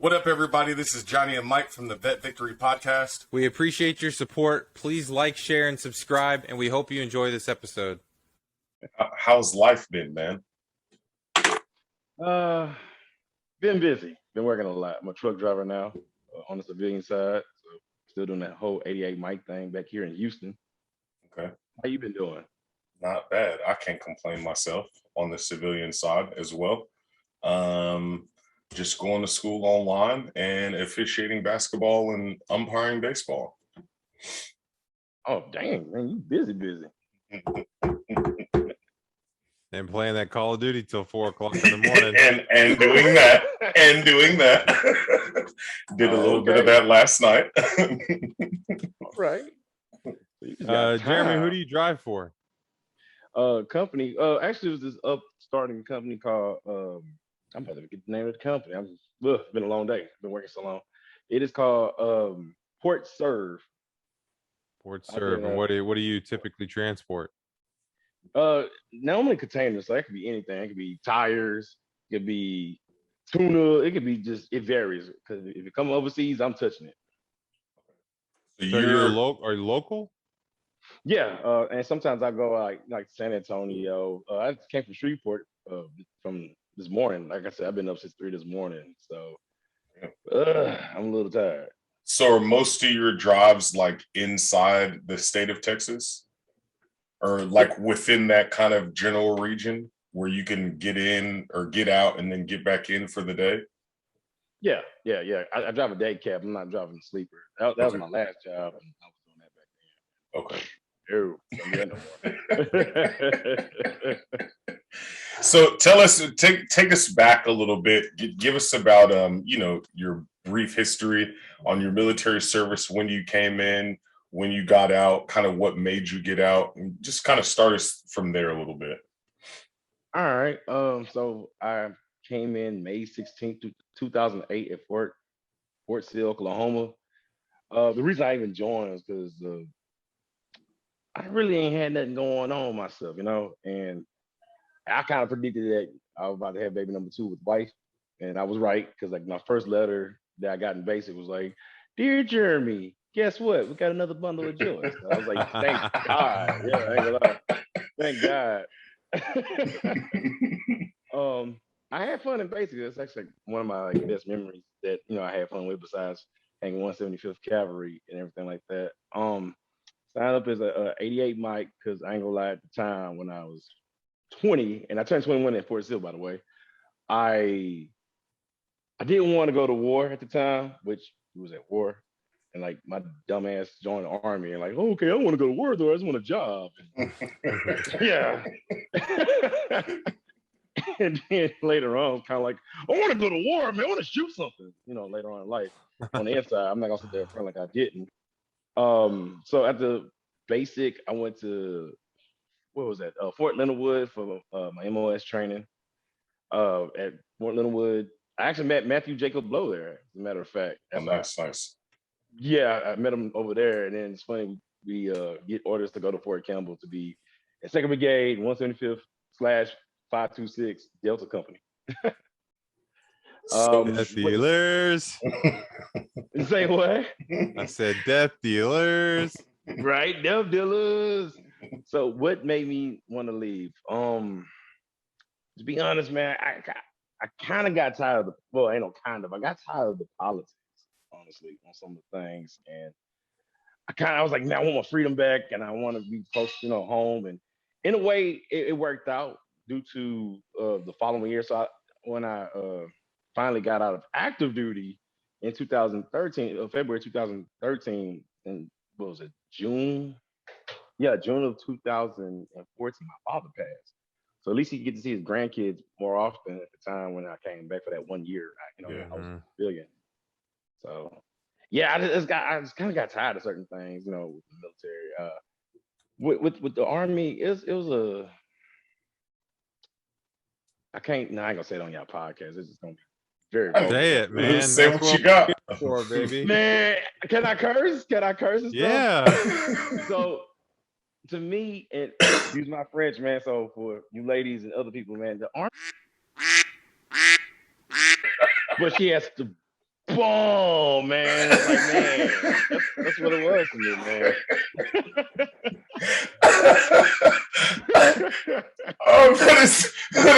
What up, everybody? This is Johnny and Mike from the Vet Victory Podcast. We appreciate your support. Please like, share, and subscribe, and we hope you enjoy this episode. How's life been, man? Been busy. Been working a lot. I'm a truck driver now on the civilian side. So still doing that whole 88 mic thing back here in Houston. Okay. How you been doing? Not bad. I can't complain myself on the civilian side as well. Just going to school online and officiating basketball and umpiring baseball. Oh, dang, man, you busy. And playing that Call of Duty till 4 o'clock in the morning. and doing that. Did a little bit of that last night. All right. Jeremy, who do you drive for? Company. Actually, it was this upstarting company called I'm about to get the name of the company. It's been a long day. Been working so long. It is called Port Serve. Port Serve. And what do you typically transport? Normally containers. So that could be anything. It could be tires. It could be tuna. It could be it varies. Because if it comes overseas, I'm touching it. So are you local? Yeah. And sometimes I go like San Antonio. I just came from Shreveport from this morning. Like I said, I've been up since 3 this morning. So I'm a little tired. So are most of your drives like inside the state of Texas? Or like within that kind of general region where you can get in or get out and then get back in for the day? Yeah. I drive a day cab. I'm not driving a sleeper. That was my last job, and I was doing that back then. Okay. So tell us, take us back a little bit. Give us about your brief history on your military service, when you came in, when you got out, kind of what made you get out, and just kind of start us from there a little bit. All right. So I came in May 16th, 2008 at Fort Sill, Oklahoma. The reason I even joined was because I really ain't had nothing going on myself, and I kind of predicted that I was about to have baby number 2 with wife, and I was right, because like my first letter that I got in basic was like, "Dear Jeremy, guess what? We got another bundle of joy." So I was like, "Thank God!" Yeah, I ain't gonna lie. Thank God. I had fun in basic. That's actually one of my best memories that I had fun with, besides hanging 175th Cavalry and everything like that. Signed up as a 88 mic because I ain't gonna lie, at the time when I was 20, and I turned 21 at Fort Sill, by the way, I didn't want to go to war at the time, which was at war. And like my dumb ass joined the army and like, oh, okay, I don't want to go to war though, I just want a job. Yeah. And then later on, kind of like, I want to go to war, man. I want to shoot something, later on in life. On the inside, I'm not gonna sit there in front like I didn't. So at the basic, I went to, what was that? Fort Leonard Wood for my MOS training. At Fort Leonard Wood, I actually met Matthew Jacob Blow there, as a matter of fact. Nice. Yeah, I met him over there, and then it's funny, we get orders to go to Fort Campbell to be at 2nd Brigade, 175th/526 Delta Company. Death dealers. Say what? I said death dealers. Right, death dealers. So what made me want to leave? To be honest, man, I kind of got tired of I got tired of the politics, honestly, on some of the things. And I was like, man, I want my freedom back, and I want to be close, home. And in a way, it worked out due to the following year. So when I finally got out of active duty in 2013, February 2013, and what was it, June? Yeah, June of 2014, my father passed. So at least he could get to see his grandkids more often at the time when I came back for that 1 year. I was a civilian. So yeah, I just kind of got tired of certain things, with the military. With the army, it was I ain't gonna say it on y'all podcast. It's just gonna be very say it, man. Say what you got for, baby. Man, can I curse? And yeah. So to me, and excuse my French, man. So for you ladies and other people, man, the army. But she has to boom, man. It's like, man, that's what it was to me, man. Oh, that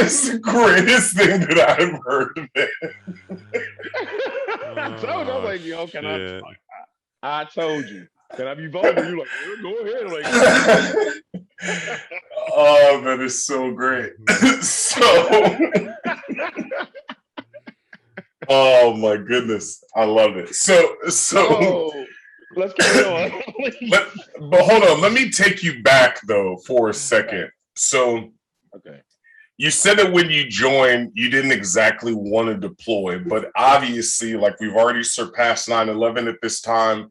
is the greatest thing that I've heard, man. I told you, I was Oh like, yo, can I? shit. I told you, can I be vulnerable? You're like, yeah, go ahead. Like, Oh, that is so great. So, oh my goodness, I love it. So, oh, let's carry on. but hold on, let me take you back though for a second. Okay. So, Okay. you said that when you joined, you didn't exactly want to deploy, but obviously, like we've already surpassed 9/11 at this time.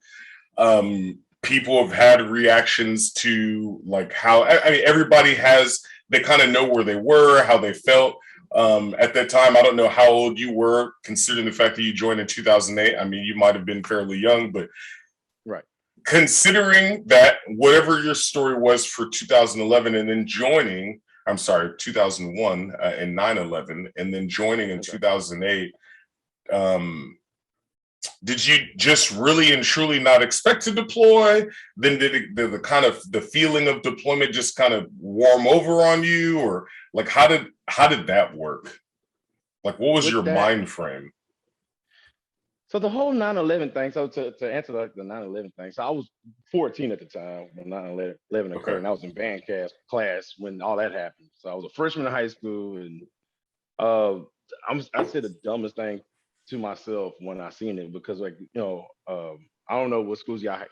People have had reactions to like how, I mean, everybody has, they kind of know where they were, how they felt at that time. I don't know how old you were, considering the fact that you joined in 2008. I mean, you might have been fairly young, but right. Considering that, whatever your story was for 2011 and then joining, I'm sorry, 2001 and 9/11, and then joining in 2008, did you just really and truly not expect to deploy? Then did the kind of the feeling of deployment just kind of warm over on you, or like how did that work? Like, what was With your that, mind frame? so the whole 9/11 thing. So to answer the 9/11 thing, so I was 14 at the time when 9/11 occurred, Okay. and I was in band class when all that happened. So I was a freshman in high school, and I said the dumbest thing to myself when I seen it because, like, I don't know what schools y'all,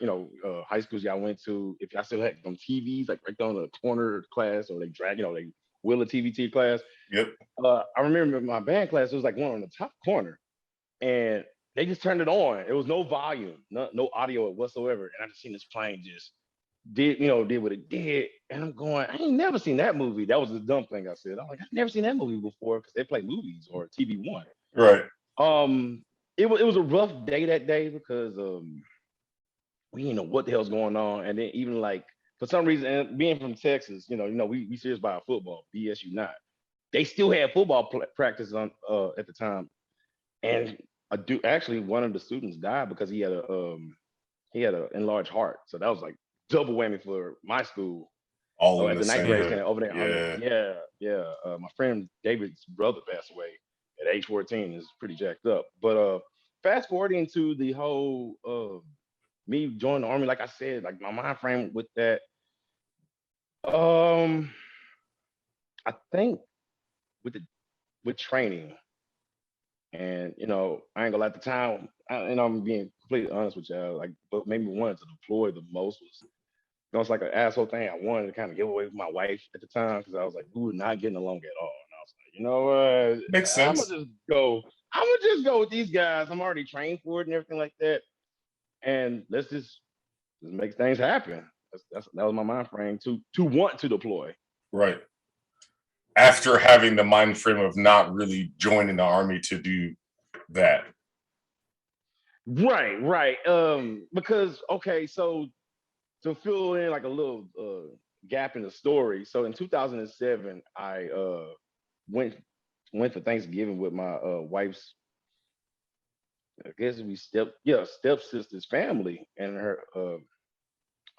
high schools y'all went to. If y'all still had them TVs like right down the corner of the class, or they drag, they wheel a TV to your class. Yep. I remember my band class, it was like one on the top corner, and they just turned it on. It was no volume, no audio whatsoever, and I just seen this plane just did what it did, and I'm going, I ain't never seen that movie. That was the dumb thing I said. I'm like, I've never seen that movie before because they play movies or TV One. Right. It was a rough day that day because we didn't know what the hell's going on, and then even like for some reason, and being from Texas, we serious about football, BSU not. They still had football practice on at the time, and actually one of the students died because he had an enlarged heart, so that was like double whammy for my school. All So in at the the ninth same. grade center over there, Yeah. my friend David's brother passed away at age 14. Is pretty jacked up. But fast forwarding to the whole me joining the army, like I said, like my mind frame with that, um, I think with training, and I ain't gonna lie, at the time, and I'm being completely honest with y'all, like, but maybe wanted to deploy the most was, it's like an asshole thing. I wanted to kind of give away with my wife at the time because I was like, we were not getting along at all. And I was like, you know what? Makes I'm sense. gonna just go. I'm gonna just go with these guys. I'm already trained for it and everything like that. And let's just make things happen. That was my mind frame to want to deploy. Right. After having the mind frame of not really joining the army to do that. Right. Because okay, so to fill in like a little gap in the story. So in 2007, I went for Thanksgiving with my wife's, I guess we stepsister's family, and her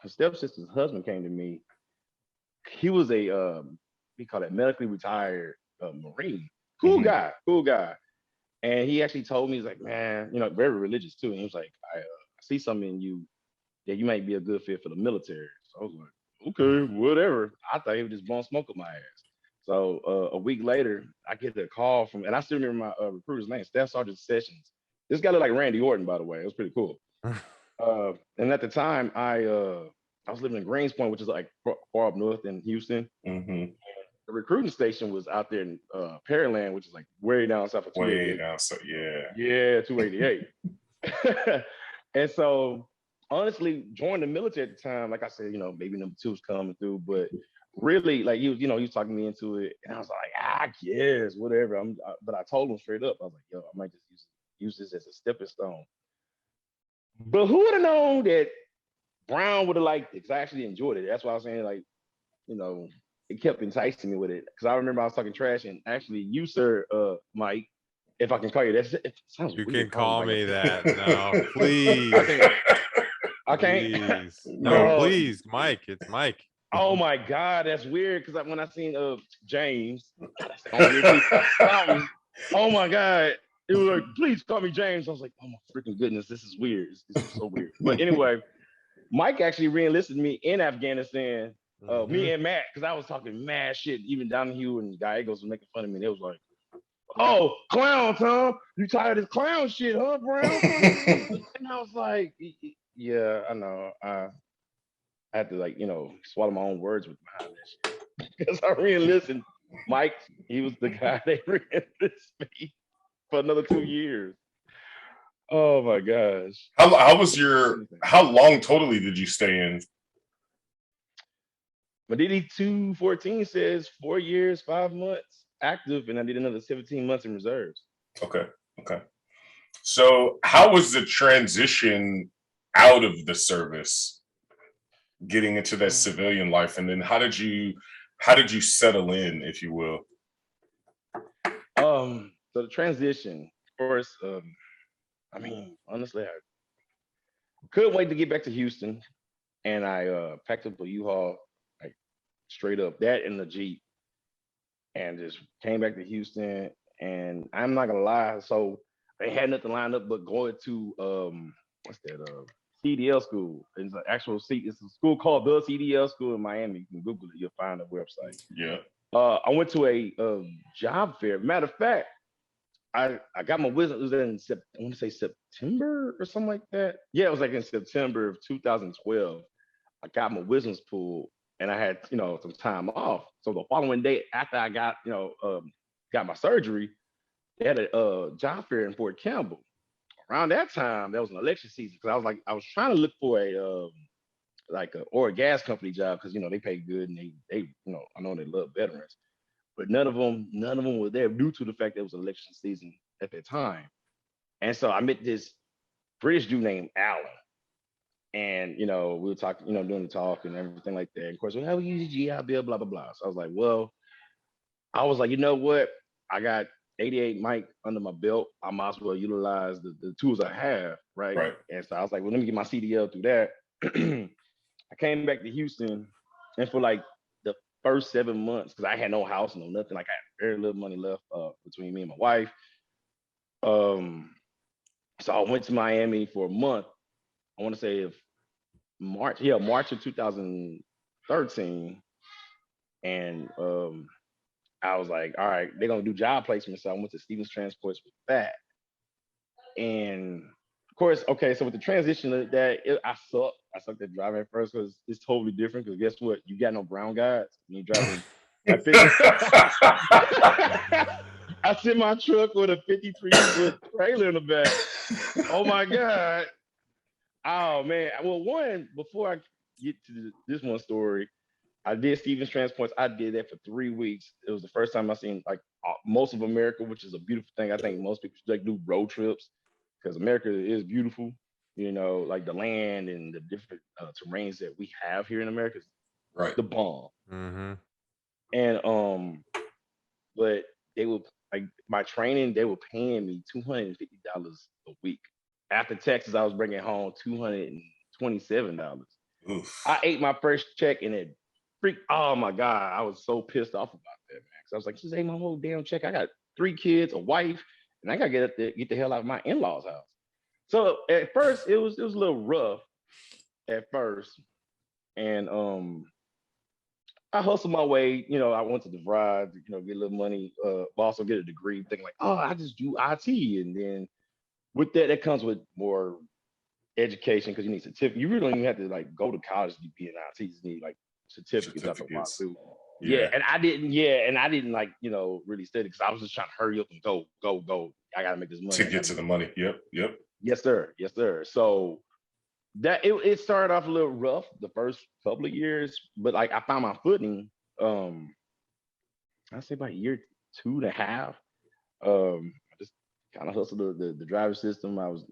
stepsister's husband came to me. He was a we call it medically retired Marine. Cool guy. And he actually told me, he's like, man, very religious too. And he was like, I see something in you that you might be a good fit for the military. So I was like, okay, whatever. I thought he was just blowing smoke up my ass. So a week later, I get a call from, and I still remember my recruiter's name, Staff Sergeant Sessions. This guy looked like Randy Orton, by the way. It was pretty cool. And at the time, I was living in Greenspoint, which is like far up north in Houston. Mm-hmm. The recruiting station was out there in Pearland, which is like way down south of 288. Way down, so yeah. Yeah, 288. And so, honestly, joining the military at the time, like I said, maybe number two was coming through, but really, like he was talking me into it, and I was like, I guess whatever. But I told him straight up, I was like, yo, I might just use this as a stepping stone. But who would have known that Brown would have liked it? Because I actually enjoyed it. That's why I was saying, like, it kept enticing me with it. Because I remember I was talking trash, and actually, you, sir, Mike, If I can call you that, it sounds You weird. can call me that. No, I please. can't. I can't. Please. No, No. please, Mike. It's Mike. Oh my God, that's weird. Because when I seen James, on me, something. Oh my God, it was like, please call me James. I was like, oh my freaking goodness, this is weird. This is so weird. But anyway, Mike actually re-enlisted me in Afghanistan. Me and Matt, because I was talking mad shit. Even Donahue and Gallegos was making fun of me. They was like, "Oh, clown, Tom, you tired of this clown shit, huh, Brown?" And I was like, "Yeah, I know. I had to swallow my own words with behind that shit because I re-enlisted Mike. He was the guy they re-enlisted me for another 2 years. Oh my gosh. How long totally did you stay in? But DD 214 says 4 years, 5 months active, and I did another 17 months in reserves. Okay. So how was the transition out of the service, getting into that civilian life, and then how did you settle in, if you will? So the transition, of course, honestly, I couldn't wait to get back to Houston, and I packed up a U-Haul, like straight up, that in the Jeep, and just came back to Houston. And I'm not gonna lie, so they had nothing lined up but going to CDL school. It's an actual seat. It's a school called the CDL school in Miami. You can Google it, you'll find the website. Yeah. I went to a job fair. Matter of fact, I got my wisdom. It was in I want to say September or something like that. Yeah, it was like in September of 2012. I got my wisdoms pulled, and I had some time off. So the following day after I got my surgery, they had a job fair in Fort Campbell. Around that time, there was an election season because I was trying to look for a oil gas company job because they pay good and they I know they love veterans, but none of them were there due to the fact that it was election season at that time. And so I met this British dude named Alan, and we were talking, doing the talk and everything like that. And of course, how we use GI Bill, blah blah blah. So I was like, you know what? I got 88 mic under my belt. I might as well utilize the tools I have, right? Right. And so I was like, well, let me get my CDL through that. I came back to Houston, and for like the first 7 months, because I had no house, no nothing, like I had very little money left between me and my wife. So I went to Miami for a month. I want to say March of 2013, and I was like, all right, they're gonna do job placement. So I went to Stevens Transports with that. And of course, okay, so with the transition of that, I sucked at driving at first because it's totally different. Because guess what? You got no brown guides. You're driving. I sit my truck with a 53-foot trailer in the back. Oh my God. Oh man. Well, before I get to this one story, I did Stevens Transports. I did that for 3 weeks. It was the first time I seen like most of America, which is a beautiful thing. I think most people should do road trips because America is beautiful. Like the land and the different terrains that we have here in America is Right. the bomb. Mm-hmm. And but they were like my training. They were paying me $250 a week. After taxes, I was bringing home $227. Oof. I ate my first check and it freaked. Oh my God, I was so pissed off about that, man. Because I was like, just ate my whole damn check. I got 3 kids, a wife, and I gotta get the hell out of my in-laws' house. So at first, it was a little rough at first, and I hustled my way. I went to DeVry to get a little money, also get a degree, thinking like, oh, I just do IT, and then with that comes with more education because you need certificate. You really don't even have to like go to college to be in IT. You just need like certificates after a while too. Yeah, and I didn't. Yeah, and I didn't like really study because I was just trying to hurry up and go. I gotta make this money to get to the money. Yep. Yes, sir. So that it started off a little rough the first couple of years, but like I found my footing. I say about year 2.5. I just kind of hustled the driver system. I was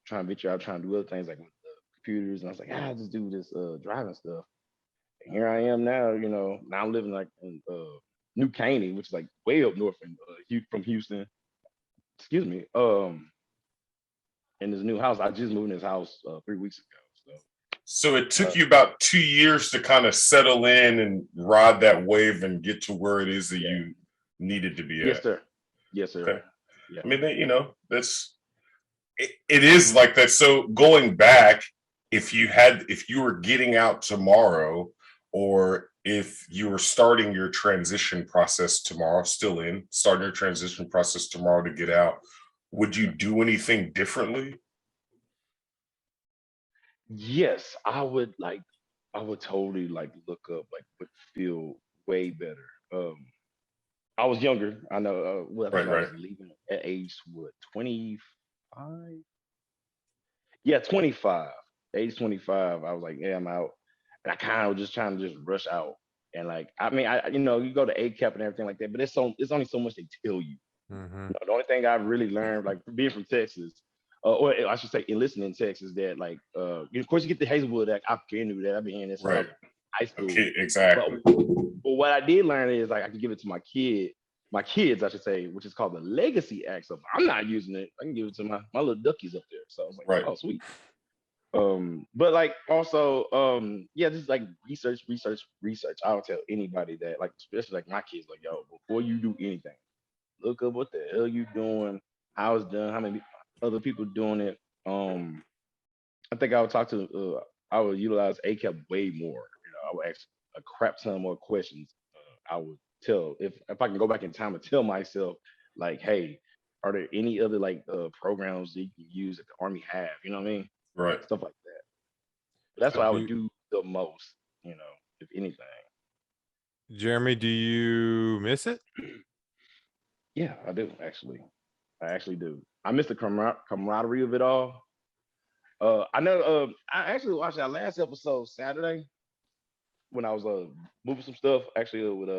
trying to venture out, trying to do other things like with the computers, and I was like, I'll just do this driving stuff. And here I am now. Now I'm living like in New Caney, which is like way up north from Houston. excuse me, in this new house. I just moved in this house 3 weeks ago. So it So took you about 2 years to kind of settle in and ride that wave and get to where it is that yeah. you needed to be Yes, at. sir. Yes, sir. Okay. Yeah. I mean, that's it is like that. So going back, if you were getting out tomorrow, or if you were starting your transition process tomorrow, starting your transition process tomorrow to get out, would you do anything differently? Yes, I would totally like look up like would feel way better. I was younger. I know I Right, think I right, was leaving at age what 25? Yeah, 25. Age 25. I was like, yeah, I'm out. And I kind of was just trying to just rush out. And like, I mean, you go to ACAP and everything like that, but it's only so much they tell you. Mm-hmm. The only thing I've really learned, like being from Texas, or I should say, enlisting in Texas, that like, of course, you get the Hazelwood Act. I knew that. I've been hearing this since I right. was in high school. Okay, exactly. But what I did learn is like I can give it to my kids, I should say, which is called the Legacy Act. So if I'm not using it, I can give it to my little duckies up there. So I was like, Right. oh, sweet. But like also, yeah, just like research. I'll tell anybody that, like, especially like my kids, like, yo, before you do anything, look up what the hell you doing, how it's done, how many other people doing it. I think I would talk to I would utilize ACAP way more. I would ask a crap ton more questions. I would tell if I can go back in time and tell myself like, hey, are there any other like programs that you can use that the Army have? You know what I mean? Right. Stuff like that. But that's So what I would do the most. If anything. Jeremy, do you miss it? Yeah, I do actually. I actually do. I miss the camaraderie of it all. I know. I actually watched our last episode Saturday when I was moving some stuff. Actually, with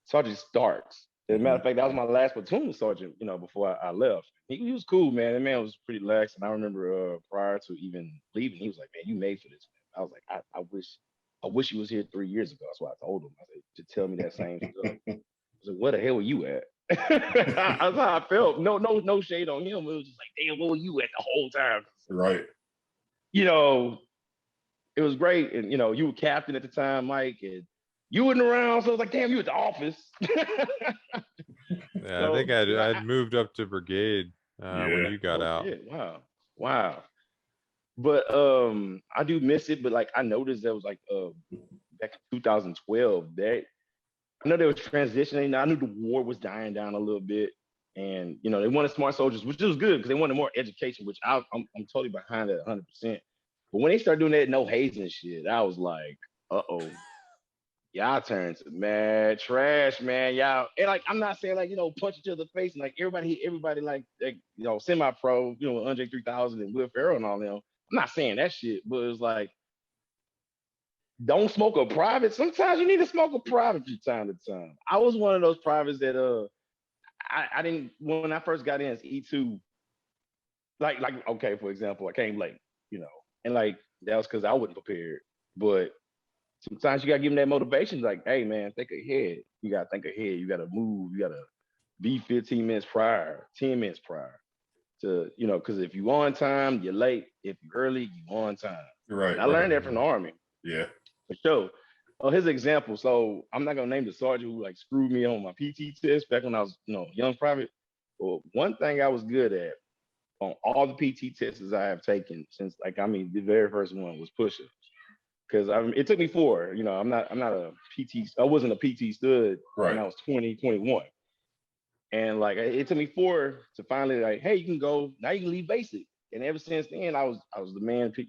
Sergeant Starks. As a matter of fact, that was my last platoon sergeant. Before I left, he was cool, man. That man was pretty lax, and I remember prior to even leaving, he was like, "Man, you made for this." Man. I was like, I wish he was here 3 years ago." That's what I told him. I said to tell me that same stuff. I was like, "Where the hell were you at?" That's how I felt. No shade on him. It was just like, damn, where were you at the whole time? Right. It was great. And you were captain at the time, Mike, and you wasn't around. So I was like, damn, you at the office. Yeah, I think I'd moved up to brigade when you got out. Shit. Wow. But I do miss it. But like I noticed that was like back in 2012 that I know they were transitioning. I knew the war was dying down a little bit, and they wanted smart soldiers, which was good because they wanted more education, which I'm totally behind that 100%. But when they started doing that no hazing shit, I was like, uh-oh, y'all turned to mad trash, man. Y'all, and like I'm not saying like punch it to the face and like everybody like semi-pro, Andre 3000 and Will Ferrell and all them. I'm not saying that shit, but it's like, don't smoke a private. Sometimes you need to smoke a private from time to time. I was one of those privates that I didn't, when I first got in as E2, like okay, for example, I came late, and like that was because I wasn't prepared. But sometimes you gotta give them that motivation, like, hey man, think ahead. You gotta think ahead. You gotta move. You gotta be 15 minutes prior, 10 minutes prior to, because if you on time, you're late. If you're early, you on time. Right. I learned that from the Army. Yeah. For sure. His example. So I'm not gonna name the sergeant who like screwed me on my PT test back when I was, young private. Well, one thing I was good at on all the PT tests I have taken since, the very first one was push-ups. Because it took me 4. I'm not a PT. I wasn't a PT stud when I was 20, 21. And like it took me 4 to finally like, hey, you can go now. You can leave basic. And ever since then, I was the man, PT,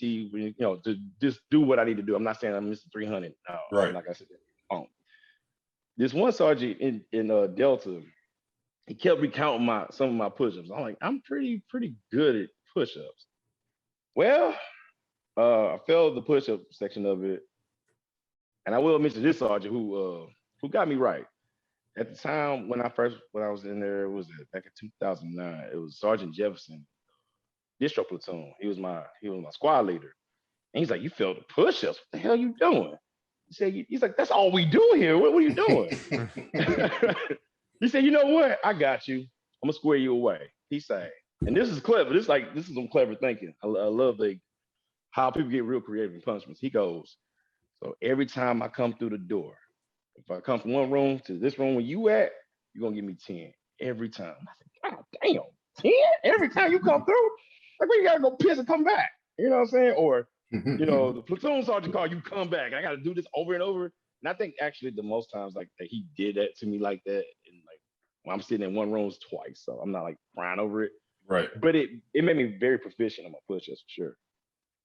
to just do what I need to do. I'm not saying I'm Mr. 300. No, right. Like I said, this one sergeant in Delta, he kept recounting some of my push-ups. I'm like, I'm pretty good at push-ups. Well, I failed the push-up section of it, and I will mention this sergeant who got me right. At the time when I was in there, back in 2009. It was Sergeant Jefferson, distro platoon. He was my squad leader. And he's like, you failed the push-ups. What the hell are you doing? He's like, that's all we do here. What are you doing? He said, you know what? I got you. I'm gonna square you away. He say, and this is clever. This is some clever thinking. I love how people get real creative in punishments. He goes, so every time I come through the door, if I come from one room to this room where you at, you're gonna give me 10 every time. I said, God damn, 10 every time you come through? Like we gotta go piss and come back. You know what I'm saying? Or the platoon sergeant call, you come back. I gotta do this over and over. And I think actually the most times like that he did that to me like that, and like when I'm sitting in one room twice, so I'm not like crying over it. Right. But it made me very proficient on my push-ups for sure.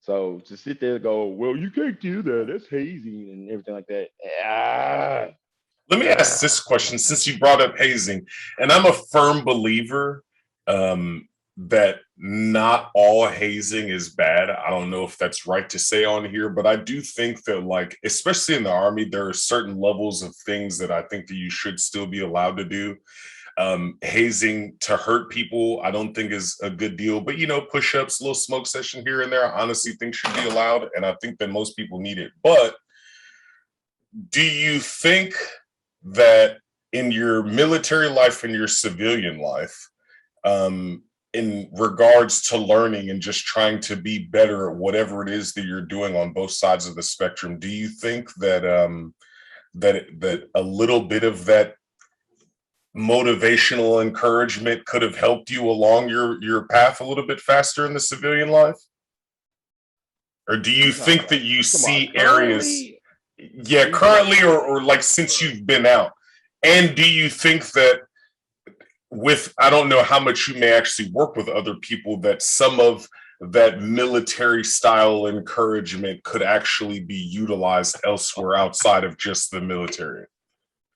So to sit there and go, well, you can't do that. That's hazing and everything like that. Let me ask this question since you brought up hazing, and I'm a firm believer that not all hazing is bad. I don't know if that's right to say on here, but I do think that, like, especially in the Army, there are certain levels of things that I think that you should still be allowed to do. Hazing to hurt people, I don't think is a good deal, but push-ups, a little smoke session here and there, I honestly think should be allowed, and I think that most people need it. But do you think that in your military life and your civilian life, in regards to learning and just trying to be better at whatever it is that you're doing on both sides of the spectrum, do you think that that a little bit of that motivational encouragement could have helped you along your path a little bit faster in the civilian life? Or do you think that you see areas, currently or like since you've been out? And do you think that I don't know how much you may actually work with other people, that some of that military style encouragement could actually be utilized elsewhere outside of just the military?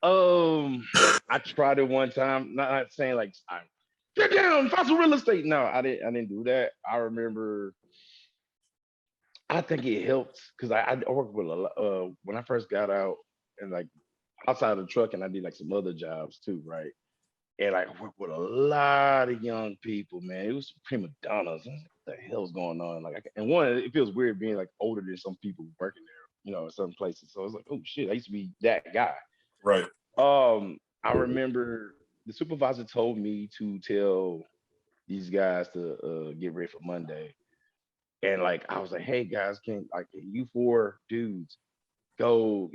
I tried it one time. Not saying like get down, find some real estate. No, I didn't do that. I remember. I think it helped because I worked with a lot when I first got out, and like outside of the truck, and I did like some other jobs too, right? And I worked with a lot of young people, man. It was prima donnas. I was like, what the hell's going on? Like, it feels weird being like older than some people working there, in some places. So I was like, oh shit, I used to be that guy. Right. I remember the supervisor told me to tell these guys to get ready for Monday. And like I was like, hey guys, can you four dudes go,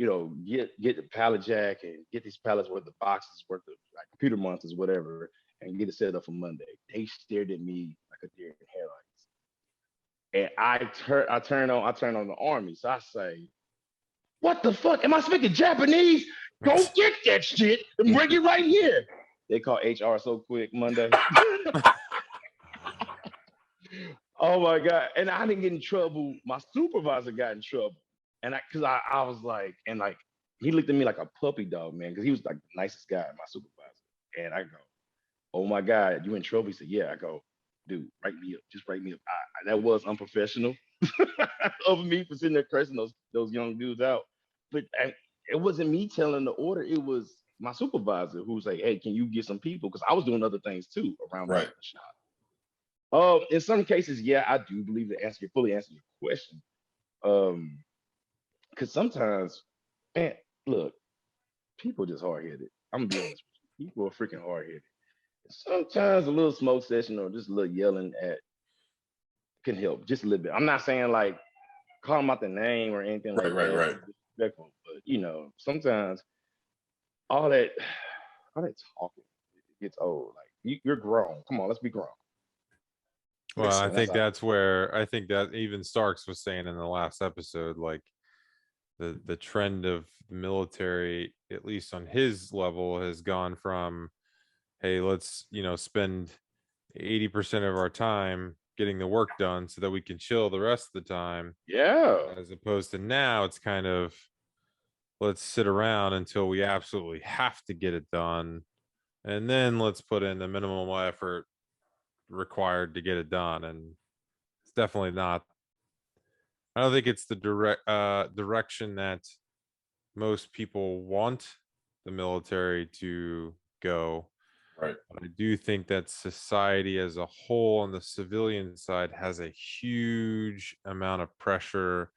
get the pallet jack and get these pallets worth of boxes worth of like computer monitors, whatever, and get it set up for Monday. They stared at me like a deer in headlights. And I turn on the Army. So I say, what the fuck? Am I speaking Japanese? Go get that shit and bring it right here. They call HR so quick Monday. Oh my God. And I didn't get in trouble. My supervisor got in trouble. And because I was like, and like, he looked at me like a puppy dog, man, because he was like the nicest guy, my supervisor. And I go, oh my God, you in trouble? He said, yeah. I go, dude, write me up. Just write me up. That was unprofessional of me for sitting there cursing those young dudes out. But it wasn't me telling the order. It was my supervisor who was like, hey, can you get some people? Because I was doing other things too around the shop. In some cases, yeah, I do believe fully answer your question. Because sometimes, man, look, people are just hard-headed. I'm gonna be honest with you. People are freaking hard-headed. Sometimes a little smoke session or just a little yelling at can help just a little bit. I'm not saying like call them out the name or anything like that. Right. Disrespectful, but sometimes all that talking gets old. Like you're grown. Come on, let's be grown. Well, I think that even Starks was saying in the last episode, like the trend of the military, at least on his level, has gone from, hey, let's spend 80% of our time getting the work done so that we can chill the rest of the time. Yeah. As opposed to now, it's kind of, let's sit around until we absolutely have to get it done, and then let's put in the minimum effort required to get it done. And it's definitely not, I don't think it's the direction that most people want the military to go. Right. But I do think that society as a whole on the civilian side has a huge amount of pressure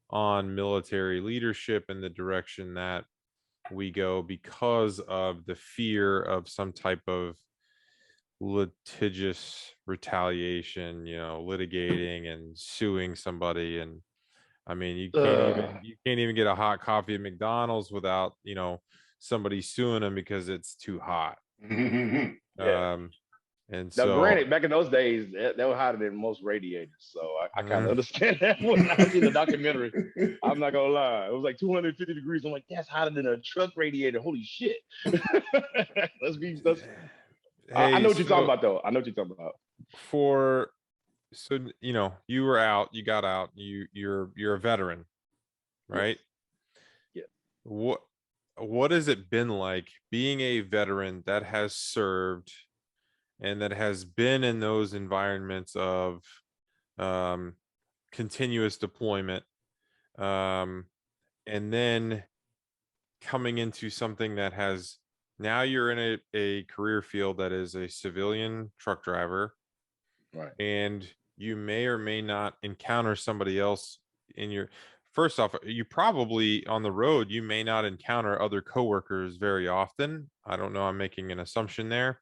on military leadership in the direction that we go, because of the fear of some type of litigious retaliation, litigating and suing somebody. And I mean, you can't even get a hot coffee at McDonald's without, somebody suing them because it's too hot. Yeah. And Now, so granted, back in those days, they were hotter than most radiators, so I kind of understand that when I see the documentary. I'm not gonna lie, it was like 250 degrees. I'm like, that's hotter than a truck radiator. Holy shit! Let's. I hey, know what you're talking so about, though. I know what you're talking about. for so you were out, you got out, you're a veteran, right? Yeah. What has it been like being a veteran that has served and that has been in those environments of continuous deployment, and then coming into something that has now you're in a career field that is a civilian truck driver, Right. and you may or may not encounter somebody else in your first off, you probably on the road, you may not encounter other coworkers very often. I don't know, I'm making an assumption there,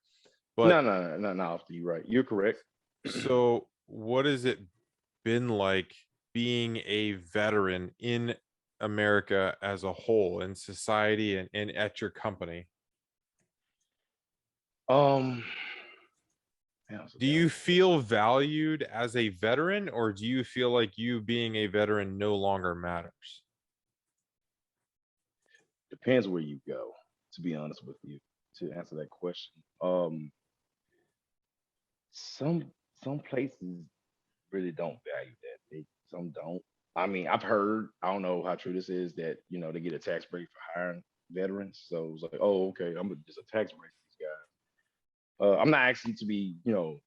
but No. You're right. You're correct. so what has it been like being a veteran in America as a whole, in society, and at your company? Um. Do you feel valued as a veteran, or do you feel like you being a veteran no longer matters? Depends where you go. To be honest with you, to answer that question, some some places really don't value that. Some don't. I mean, I've heard. I don't know how true this is that they get a tax break for hiring veterans. So it's like, oh, okay, I'm just a tax break for these guys. I'm not asking to be, to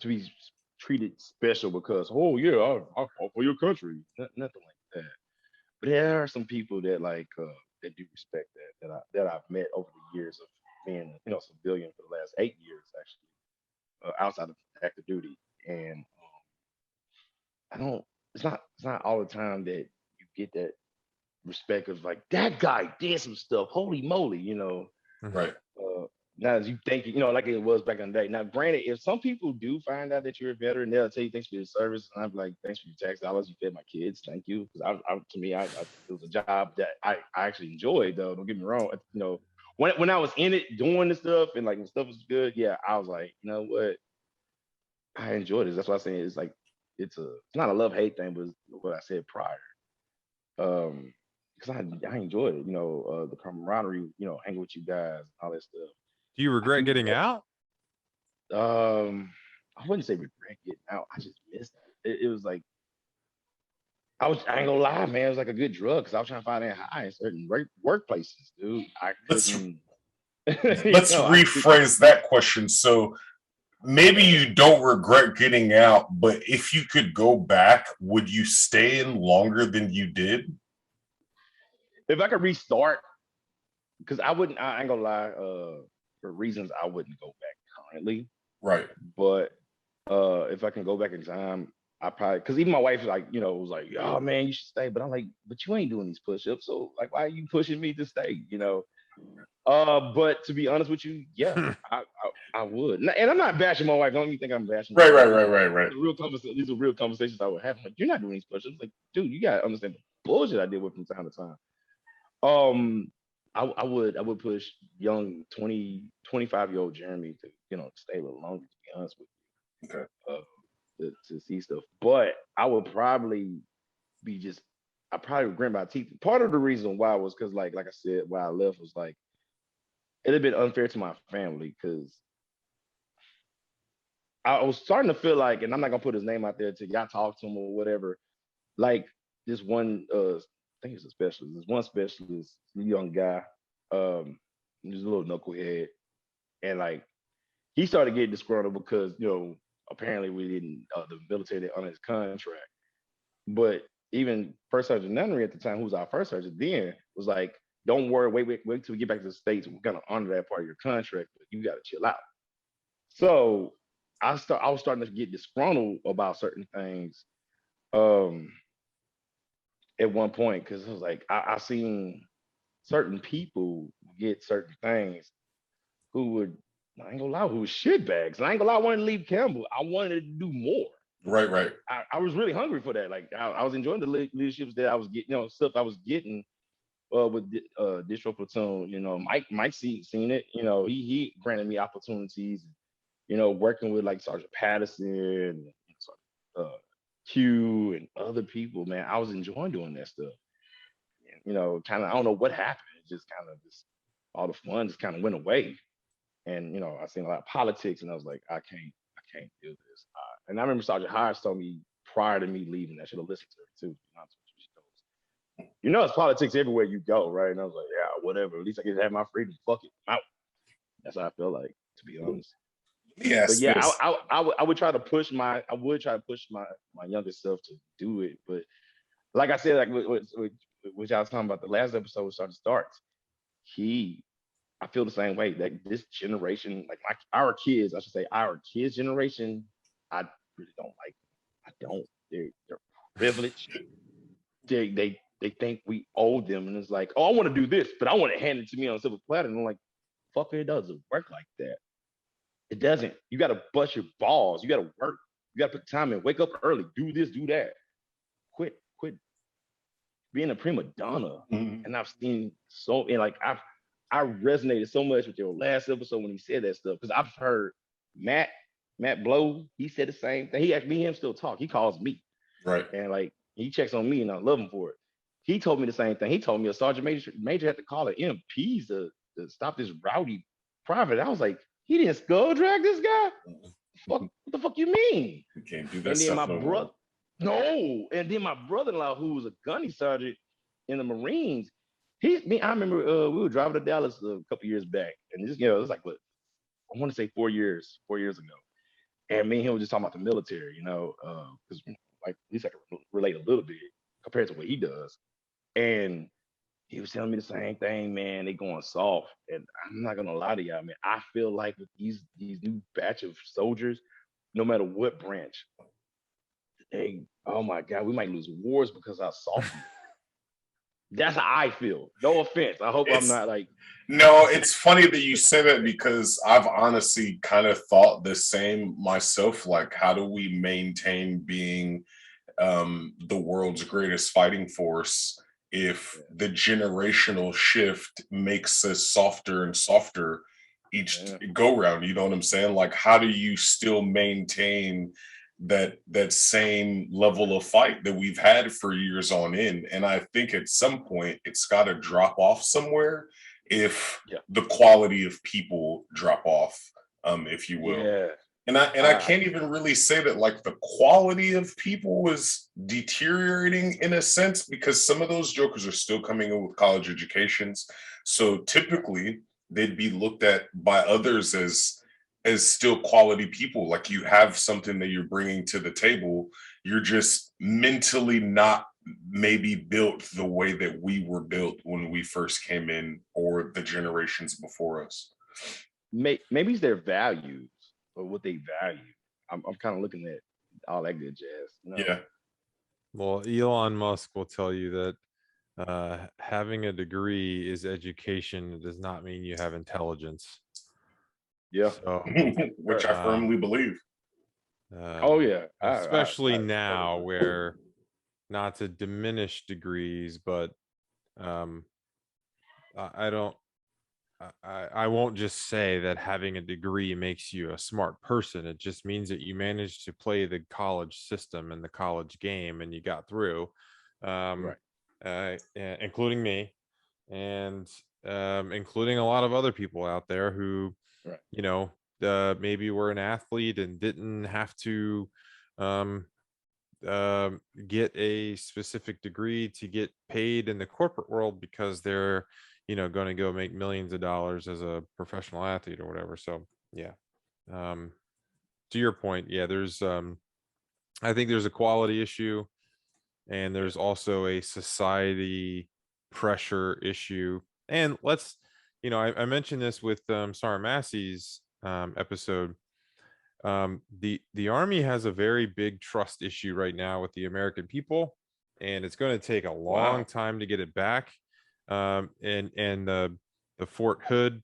be treated special because, oh yeah, I fought for your country. Nothing like that. But there are some people that that do respect that I've met over the years of being civilian for the last 8 years actually, outside of active duty, and I don't. It's not all the time that you get that respect of like that guy did some stuff. Holy moly, Right. now as you think, like it was back in the day. Now, granted, if some people do find out that you're a veteran, they'll tell you thanks for your service, and I'm like, thanks for your tax dollars. You fed my kids. Thank you. Because to me, it was a job that I actually enjoyed. Though, don't get me wrong. When I was in it doing the stuff and like when stuff was good, yeah, I was like, you know what, I enjoyed it. That's why I'm saying it's like it's not a love hate thing, but it's what I said prior. Because I enjoyed it. The camaraderie. Hanging with you guys, all that stuff. Do you I regret think getting out? I wouldn't say regret getting out. I just missed it. It was like I ain't gonna lie, man. It was like a good drug because I was trying to find that high in certain workplaces, dude. I Let's couldn't. let's I couldn't. rephrase that question. So maybe you don't regret getting out, but if you could go back, would you stay in longer than you did? If I could restart, because I wouldn't. I ain't gonna lie. For reasons I wouldn't go back currently. Right. But if I can go back in time, I probably because even my wife was like, oh man, you should stay. But I'm like, but you ain't doing these push-ups, so like, why are you pushing me to stay? But to be honest with you, yeah, I would. And I'm not bashing my wife. Don't you think I'm bashing Right, her? right, right, right, right. These are real conversations I would have. Like, you're not doing these push-ups. Like, dude, you gotta understand the bullshit I deal with from time to time. Um, I would push young 25-year-old Jeremy to stay a little longer. To be honest with you, Okay. to see stuff, but I would probably be just I probably would grit my teeth. Part of the reason why was because like I said, why I left was like it'd have been unfair to my family because I was starting to feel like, and I'm not gonna put his name out there till y'all talk to him or whatever. Like this one, I think it's a specialist. This one specialist, young guy, he's a little knucklehead, and like he started getting disgruntled because apparently we didn't the military didn't honor his contract. But even First Sergeant Nunnery at the time, who was our first sergeant then, was like, "Don't worry, wait till we get back to the states. We're gonna honor that part of your contract, but you gotta chill out." So I was starting to get disgruntled about certain things um at one point because it was like I seen certain people get certain things who would I ain't gonna lie, who was shitbags. And I ain't gonna lie, I wanted to leave Campbell. I wanted to do more. Right. I was really hungry for that. Like I was enjoying the leaderships that I was getting, stuff I was getting with Distro Platoon. Mike seen it. He granted me opportunities. Working with like Sergeant Patterson, Q, and other people. Man, I was enjoying doing that stuff. Kind of I don't know what happened. It just kind of all the fun just kind of went away. And I seen a lot of politics, and I was like, I can't do this. And I remember Sergeant Harris told me prior to me leaving, I should have listened to her too. It's politics everywhere you go, right? And I was like, yeah, whatever. At least I get to have my freedom. Fuck it, I'm out. That's how I feel like, to be honest. Yes. But yeah, I would try to push my younger self to do it. But like I said, like what y'all was talking about the last episode with Sergeant Starks, I feel the same way. That this generation, like our kids generation, I really don't like them. I don't. They're privileged. They think we owe them, and it's like, oh, I want to do this, but I want to hand it to me on a silver platter. And I'm like, fuck, it doesn't work like that. It doesn't. You got to bust your balls. You got to work. You got to put time in. Wake up early. Do this. Do that. Quit being a prima donna. Mm-hmm. And I've seen I resonated so much with your last episode when he said that stuff, because I've heard Matt Blow. He said the same thing. Me and him still talk. He calls me. Right. And like he checks on me, and I love him for it. He told me the same thing. He told me a sergeant major had to call an MPs to stop this rowdy private. I was like, he didn't skull drag this guy? What the fuck you mean? You can't do that. And then and then my brother-in-law, who was a gunny sergeant in the Marines, I remember we were driving to Dallas a couple years back, and this, it was like, what, I want to say 4 years ago. And me and him were just talking about the military, because like at least I can relate a little bit compared to what he does. And he was telling me the same thing, man. They going soft, and I'm not gonna lie to y'all, man. I feel like with these new batch of soldiers, no matter what branch, oh my God, we might lose wars because how soft. That's how I feel. No offense. I hope I'm not like. No, it's funny that you say that, because I've honestly kind of thought the same myself. Like, how do we maintain being the world's greatest fighting force if the generational shift makes us softer and softer each go round? You know what I'm saying? Like, how do you still maintain that same level of fight that we've had for years on end? And I think at some point it's got to drop off somewhere if the quality of people drop off, if you will. Yeah. And I can't even really say that like the quality of people is deteriorating in a sense, because some of those jokers are still coming in with college educations. So typically they'd be looked at by others as still quality people. Like, you have something that you're bringing to the table. You're just mentally not maybe built the way that we were built when we first came in, or the generations before us. Maybe it's their values or what they value. I'm kind of looking at all that good jazz. Yeah. Well, Elon Musk will tell you that having a degree is education. It does not mean you have intelligence. Yeah. So, which I firmly believe. Oh yeah. Especially now, where, not to diminish degrees, but I won't just say that having a degree makes you a smart person. It just means that you managed to play the college system and the college game, and you got through, including me, and including a lot of other people out there who, maybe were an athlete and didn't have to get a specific degree to get paid in the corporate world, because they're going to go make millions of dollars as a professional athlete or whatever. So to your point, there's I think there's a quality issue, and there's also a society pressure issue. And let's, I mentioned this with Sarah Massey's episode. The Army has a very big trust issue right now with the American people, and it's going to take a long time to get it back. And the Fort Hood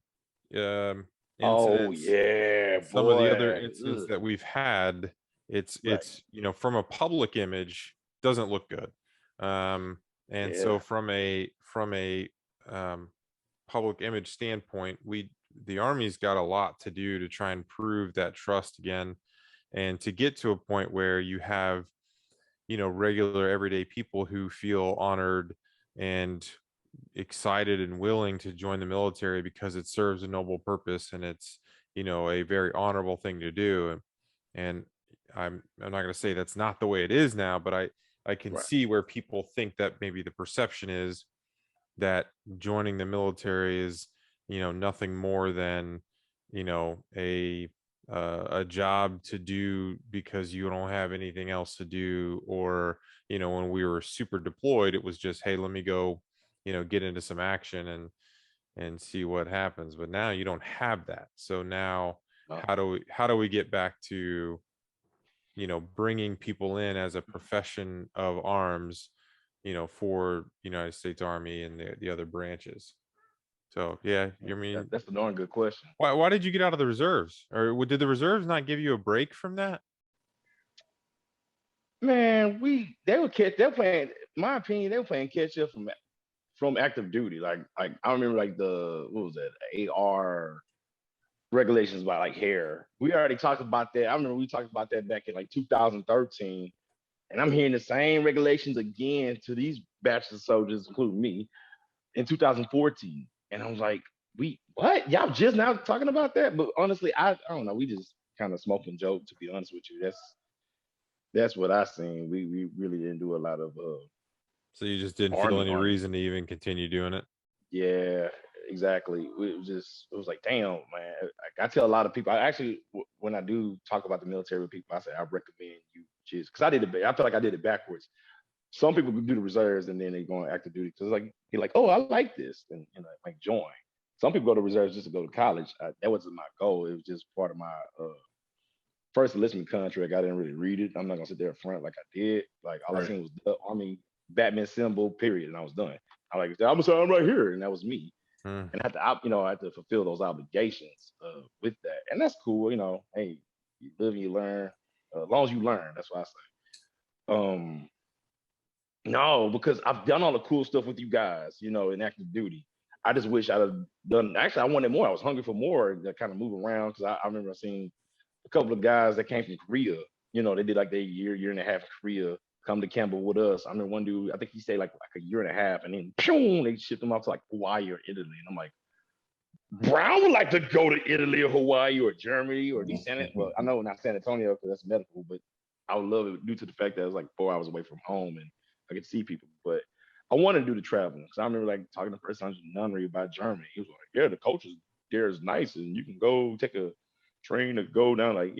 Oh incidents, yeah, some of the other boy. incidents Ugh. that we've had, Right. it's from a public image, doesn't look good. And Yeah. so from a um, public image standpoint, the Army's got a lot to do to try and prove that trust again, and to get to a point where you have regular everyday people who feel honored and excited and willing to join the military because it serves a noble purpose, and it's a very honorable thing to do. And I'm not going to say that's not the way it is now, but I can Right. see where people think that maybe the perception is that joining the military is nothing more than a job to do because you don't have anything else to do. Or when we were super deployed, it was just, hey, let me go get into some action and see what happens. But now you don't have that. So now No. how do we get back to bringing people in as a profession of arms for United States Army and the other branches? So yeah, you mean, That's a darn good question. why did you get out of the reserves? Or did the reserves not give you a break from that? Man, they're playing, in my opinion, they were playing catch up from active duty. Like I remember like the what was that, AR regulations about like hair. We already talked about that. I remember we talked about that back in like 2013. And I'm hearing the same regulations again to these batches of soldiers, including me, in 2014. And I was like, what? Y'all just now talking about that? But honestly, I don't know. We just kind of smoke and joke, to be honest with you. That's what I seen. We really didn't do a lot of So you just didn't feel army any army. reason to even continue doing it? Yeah, exactly. It was like, damn, man. I tell a lot of people. I actually, when I do talk about the military with people, I say I recommend you just because I did it. I feel like I did it backwards. Some people do the reserves and then they go on active duty because like you're like, oh, I like this, and like join. Some people go to reserves just to go to college. That wasn't my goal. It was just part of my first enlistment contract. I didn't really read it. I'm not gonna sit there in front like I did. Like all I Right. seen was the Army Batman symbol, period, and I was done. I like, I'm sorry, I'm right here, and that was me. Hmm. And I had to fulfill those obligations with that, and that's cool. Hey, you live and you learn. As long as you learn, that's what I say. No, because I've done all the cool stuff with you guys, in active duty. I just wish I'd have done. Actually, I wanted more. I was hungry for more to kind of move around because I remember seeing a couple of guys that came from Korea. They did like their year and a half in Korea, come to Campbell with us. I remember one dude, I think he stayed like a year and a half, and then boom, they shipped him off to like Hawaii or Italy. And I'm like, Brown would like to go to Italy or Hawaii or Germany or well, I know not San Antonio because that's medical, but I would love it due to the fact that it was like 4 hours away from home and I could see people. But I want to do the traveling because I remember like talking to first time nunnery about Germany. He was like, yeah, the culture there is nice and you can go take a train to go down like,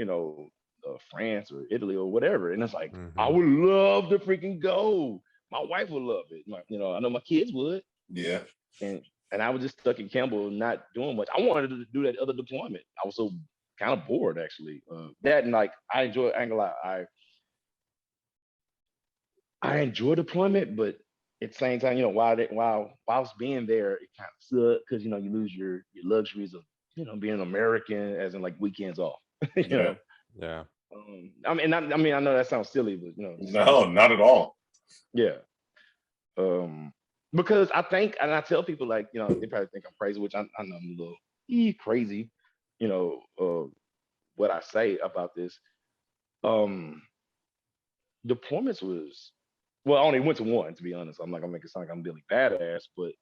France or Italy or whatever. And it's like, I Hmm. would love to freaking go. My wife would love it. I know my kids would. Yeah. And and I was just stuck in Campbell, not doing much. I wanted to do that other deployment. I was so kind of bored actually. That and like I enjoy. I ain't gonna lie, I enjoy deployment, but at the same time, whilst being there, it kind of sucks because you lose your luxuries of being an American, as in like weekends off. you Yeah. know, Yeah. I know that sounds silly, but No, not at all. yeah. Um, because I think, and I tell people like, they probably think I'm crazy, which I know I'm a little crazy, you know, uh, what I say about this. Um, Deployments was, well, I only went to one, to be honest. I'm not gonna make it sound like I'm Billy Badass, but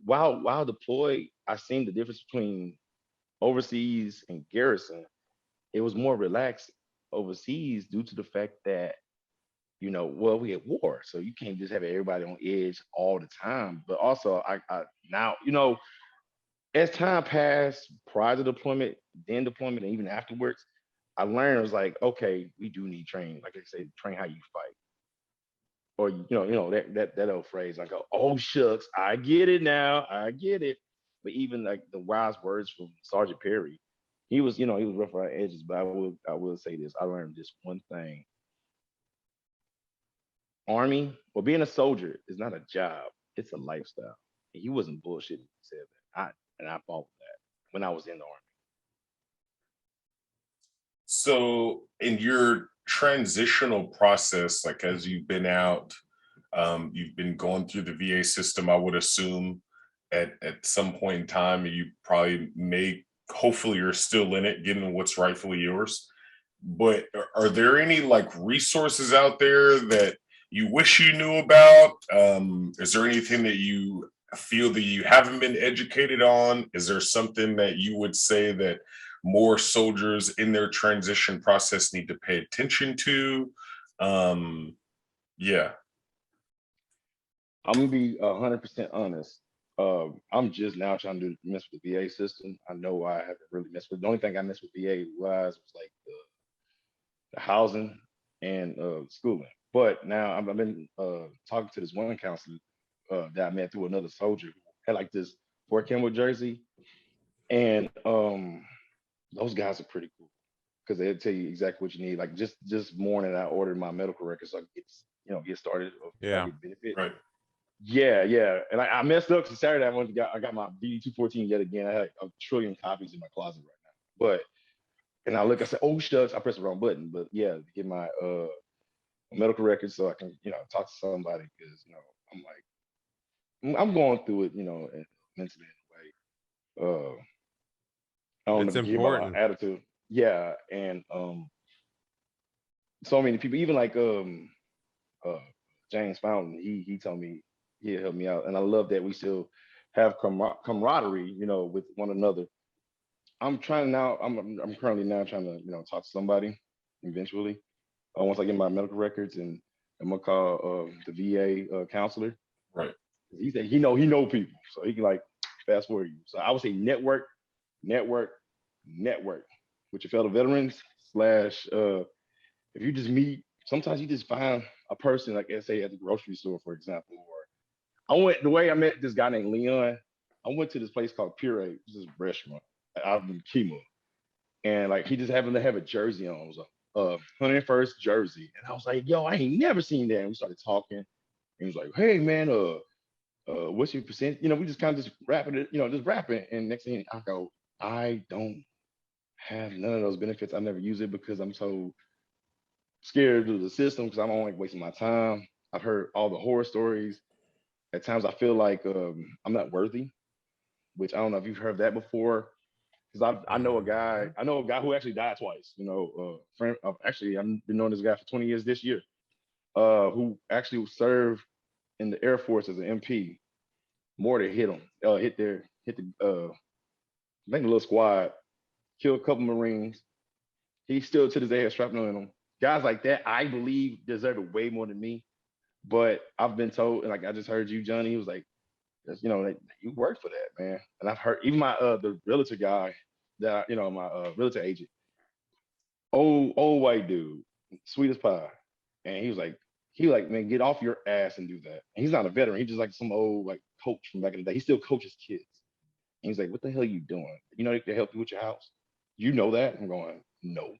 while deployed, I seen the difference between overseas and garrison. It was more relaxed overseas due to the fact that well, we at war, so you can't just have everybody on edge all the time. But also, I now, as time passed, prior to deployment, then deployment, and even afterwards, I learned it was like, okay, we do need training. Like I say, train how you fight, or that old phrase. I go, oh shucks, I get it now, I get it. But even like the wise words from Sergeant Perry, he was rough around the edges. But I will say this: I learned this one thing Army or being a soldier is not a job, it's a lifestyle. And he wasn't bullshitting when he said that. I followed that when I was in the army. So in your transitional process, like as you've been out, you've been going through the VA system, I would assume at some point in time, you probably may, hopefully you're still in it, getting what's rightfully yours. But are there any like resources out there that you wish you knew about? Is there anything that you feel that you haven't been educated on? Is there something that you would say that more soldiers in their transition process need to pay attention to? Yeah. I'm gonna be 100% honest. I'm just now trying to mess with the VA system. I know I haven't really messed with. The only thing I messed with VA was like the housing and schooling. But now I've been talking to this one counselor that I met through another soldier who had like this Fort Campbell jersey, and those guys are pretty cool because they'll tell you exactly what you need. Like just morning, I ordered my medical records so I can get started or Yeah. get benefit. Right. Yeah, yeah. And I messed up because Saturday I got my BD 214 yet again. I had a trillion copies in my closet right now. But and I said, oh shucks, I pressed the wrong button. But yeah, to get my medical records so I can, talk to somebody because I'm going through it, mentally in a way. I don't It's know, give my important. attitude. Yeah, and so many people, even like uh James Fountain, he told me he'll help me out. And I love that we still have camaraderie, with one another. I'm trying now, I'm currently now trying to, talk to somebody eventually. Once I get my medical records, and I'm gonna call the VA counselor. Right. He said he know people. So he can like fast forward you. So I would say network, network, network with your fellow veterans slash if you just meet, sometimes you just find a person like say at the grocery store, for example. Or the way I met this guy named Leon. I went to this place called Puree, which is a restaurant out in Kima. And like he just happened to have a jersey on. It was a 101st jersey. And I was like, yo, I ain't never seen that. And we started talking. And he was like, hey man, what's your percent? We just kind of just rapping it, just rapping. And next thing I go, I don't have none of those benefits. I never use it because I'm so scared of the system because I don't like wasting my time. I've heard all the horror stories. At times I feel like I'm not worthy, which I don't know if you've heard that before. Because I know a guy who actually died twice. Friend, actually I've been knowing this guy for 20 years this year. Who actually served in the Air Force as an MP. Mortar hit him, hit the I think the little squad, killed a couple Marines. He still to this day has shrapnel in him. Guys like that, I believe, deserve it way more than me. But I've been told, and like I just heard you, Johnny, he was like, like, you work for that, man. And I've heard even my the realtor guy that my realtor agent, old white dude, sweet as pie, and he was like, man, get off your ass and do that. And he's not a veteran. He's just like some old like coach from back in the day. He still coaches kids. And he's like, what the hell are you doing? They can help you with your house. You know that? I'm going, no.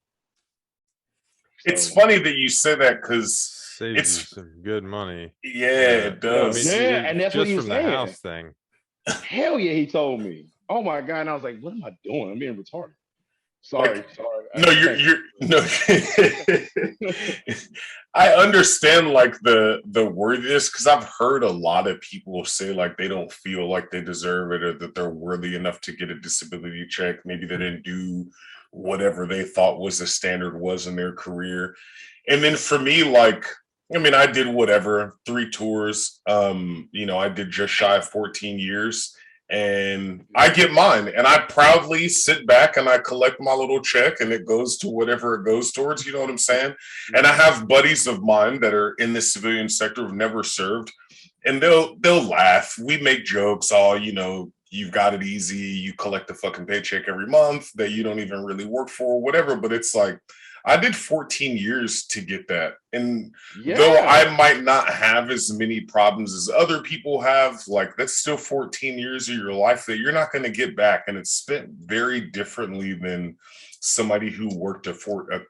It's funny that you say that because Saves you some good money. Yeah, it does. Yeah, and that's what just he was from the saying. house thing. Hell yeah, he told me. Oh my God. And I was like, what am I doing? I'm being retarded. Sorry. No, you're no. I understand like the worthiness because I've heard a lot of people say like they don't feel like they deserve it or that they're worthy enough to get a disability check. Maybe they didn't do whatever they thought was the standard was in their career. And then for me, like, I mean, I did whatever, 3 tours. I did just shy of 14 years. And I get mine and I proudly sit back and I collect my little check and it goes to whatever it goes towards, you know what I'm saying? And I have buddies of mine that are in the civilian sector who've never served and they'll laugh. We make jokes, you've got it easy, you collect a fucking paycheck every month that you don't even really work for, whatever. But it's like, I did 14 years to get that. And though I might not have as many problems as other people have, like that's still 14 years of your life that you're not going to get back. And it's spent very differently than somebody who worked a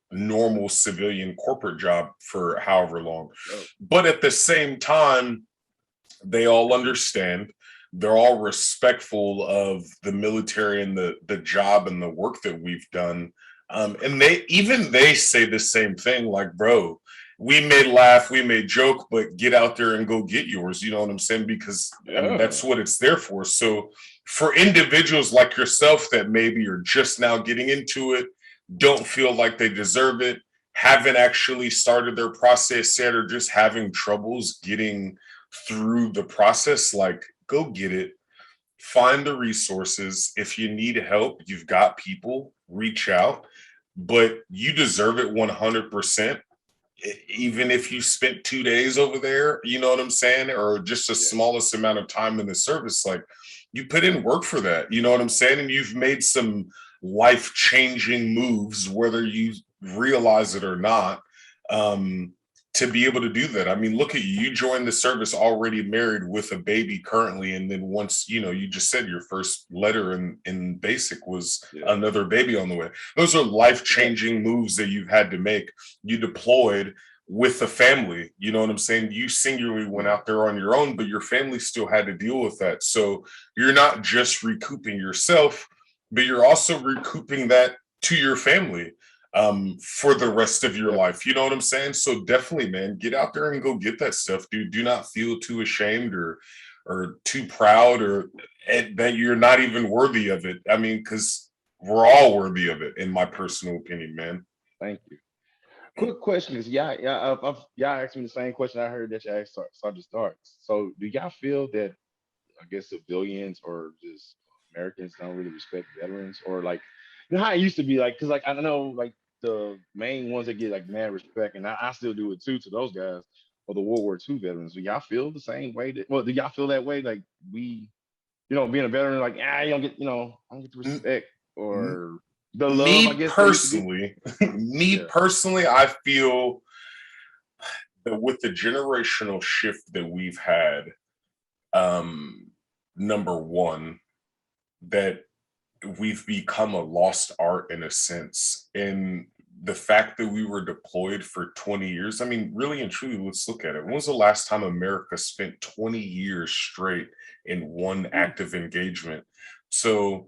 normal civilian corporate job for however long. But at the same time, they all understand. They're all respectful of the military and the job and the work that we've done. And they say the same thing, like, bro, we may laugh, we may joke, but get out there and go get yours. You know what I'm saying? Because I mean, that's what it's there for. So for individuals like yourself that maybe are just now getting into it, don't feel like they deserve it, haven't actually started their process yet, or just having troubles getting through the process, like, go get it. Find the resources. If you need help, you've got people, reach out, but you deserve it 100%. Even if you spent 2 days over there, you know what I'm saying? Or just the smallest amount of time in the service, like, you put in work for that, you know what I'm saying? And you've made some life-changing moves, whether you realize it or not. To be able to do that. I mean, look at you. You joined the service already married with a baby currently. And then once, you just said your first letter in basic was another baby on the way. Those are life-changing moves that you've had to make. You deployed with a family. You know what I'm saying? You singularly went out there on your own, but your family still had to deal with that. So you're not just recouping yourself, but you're also recouping that to your family for the rest of your life. You know what I'm saying? So definitely, man, get out there and go get that stuff, dude. Do not feel too ashamed or too proud or that you're not even worthy of it. I mean, because we're all worthy of it, in my personal opinion, man. Thank you. Quick question is, y'all asked me the same question I heard that y'all asked Sergeant Starks. So do y'all feel that, I guess, civilians or just Americans don't really respect veterans, or like, how it used to be, like, because like I know like the main ones that get like mad respect, and I still do it too to those guys, or the World War II veterans. Do y'all feel the same way? Do y'all feel that way? Like, being a veteran, like, you don't get, I don't get the respect or the love, I guess. Personally, personally, I feel that with the generational shift that we've had, number one, that we've become a lost art in a sense. And the fact that we were deployed for 20 years, I mean, really and truly, let's look at it. When was the last time America spent 20 years straight in one active engagement? So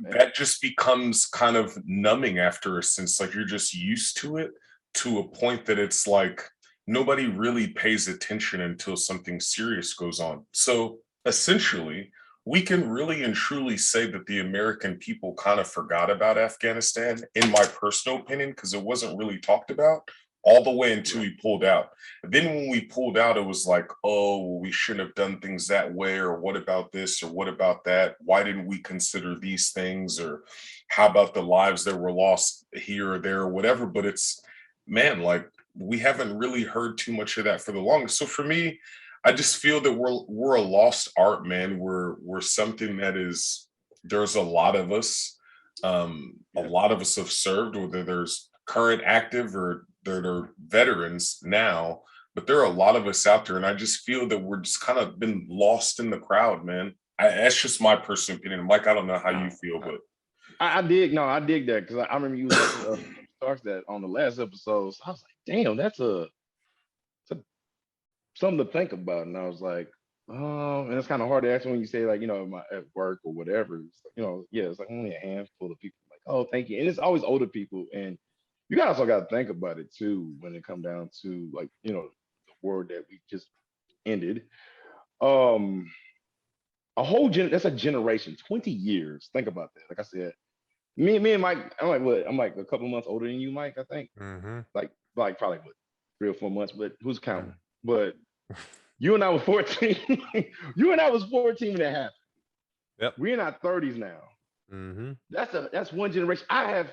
that just becomes kind of numbing after a sense, like you're just used to it, to a point that it's like nobody really pays attention until something serious goes on. So essentially, we can really and truly say that the American people kind of forgot about Afghanistan, in my personal opinion, because it wasn't really talked about all the way until we pulled out. Then when we pulled out, it was like, oh, we shouldn't have done things that way, or what about this, or what about that? Why didn't we consider these things? Or how about the lives that were lost here or there, or whatever? But it's, man, like, we haven't really heard too much of that for the longest. So for me, I just feel that we're a lost art, man. We're something that is, there's a lot of us. A lot of us have served, whether there's current active or that are veterans now, but there are a lot of us out there, and I just feel that we're just kind of been lost in the crowd, man. That's just my personal opinion. Mike, I don't know how you feel, but I dig that, because I remember you Starks that on the last episode. So I was like, damn, that's something to think about. And I was like, oh, and it's kind of hard to answer when you say, like, at work or whatever. It's like, it's like only a handful of people like, oh, thank you. And it's always older people. And you guys also got to think about it too when it come down to, like, the war that we just ended. A whole that's a generation, 20 years. Think about that. Like I said, me and Mike, I'm like, what? I'm like a couple months older than you, Mike, I think. Like probably what, 3 or 4 months, but who's counting? But you and I was 14. You and I was 14 when that happened. Yep. We're in our 30s now. That's one generation. I have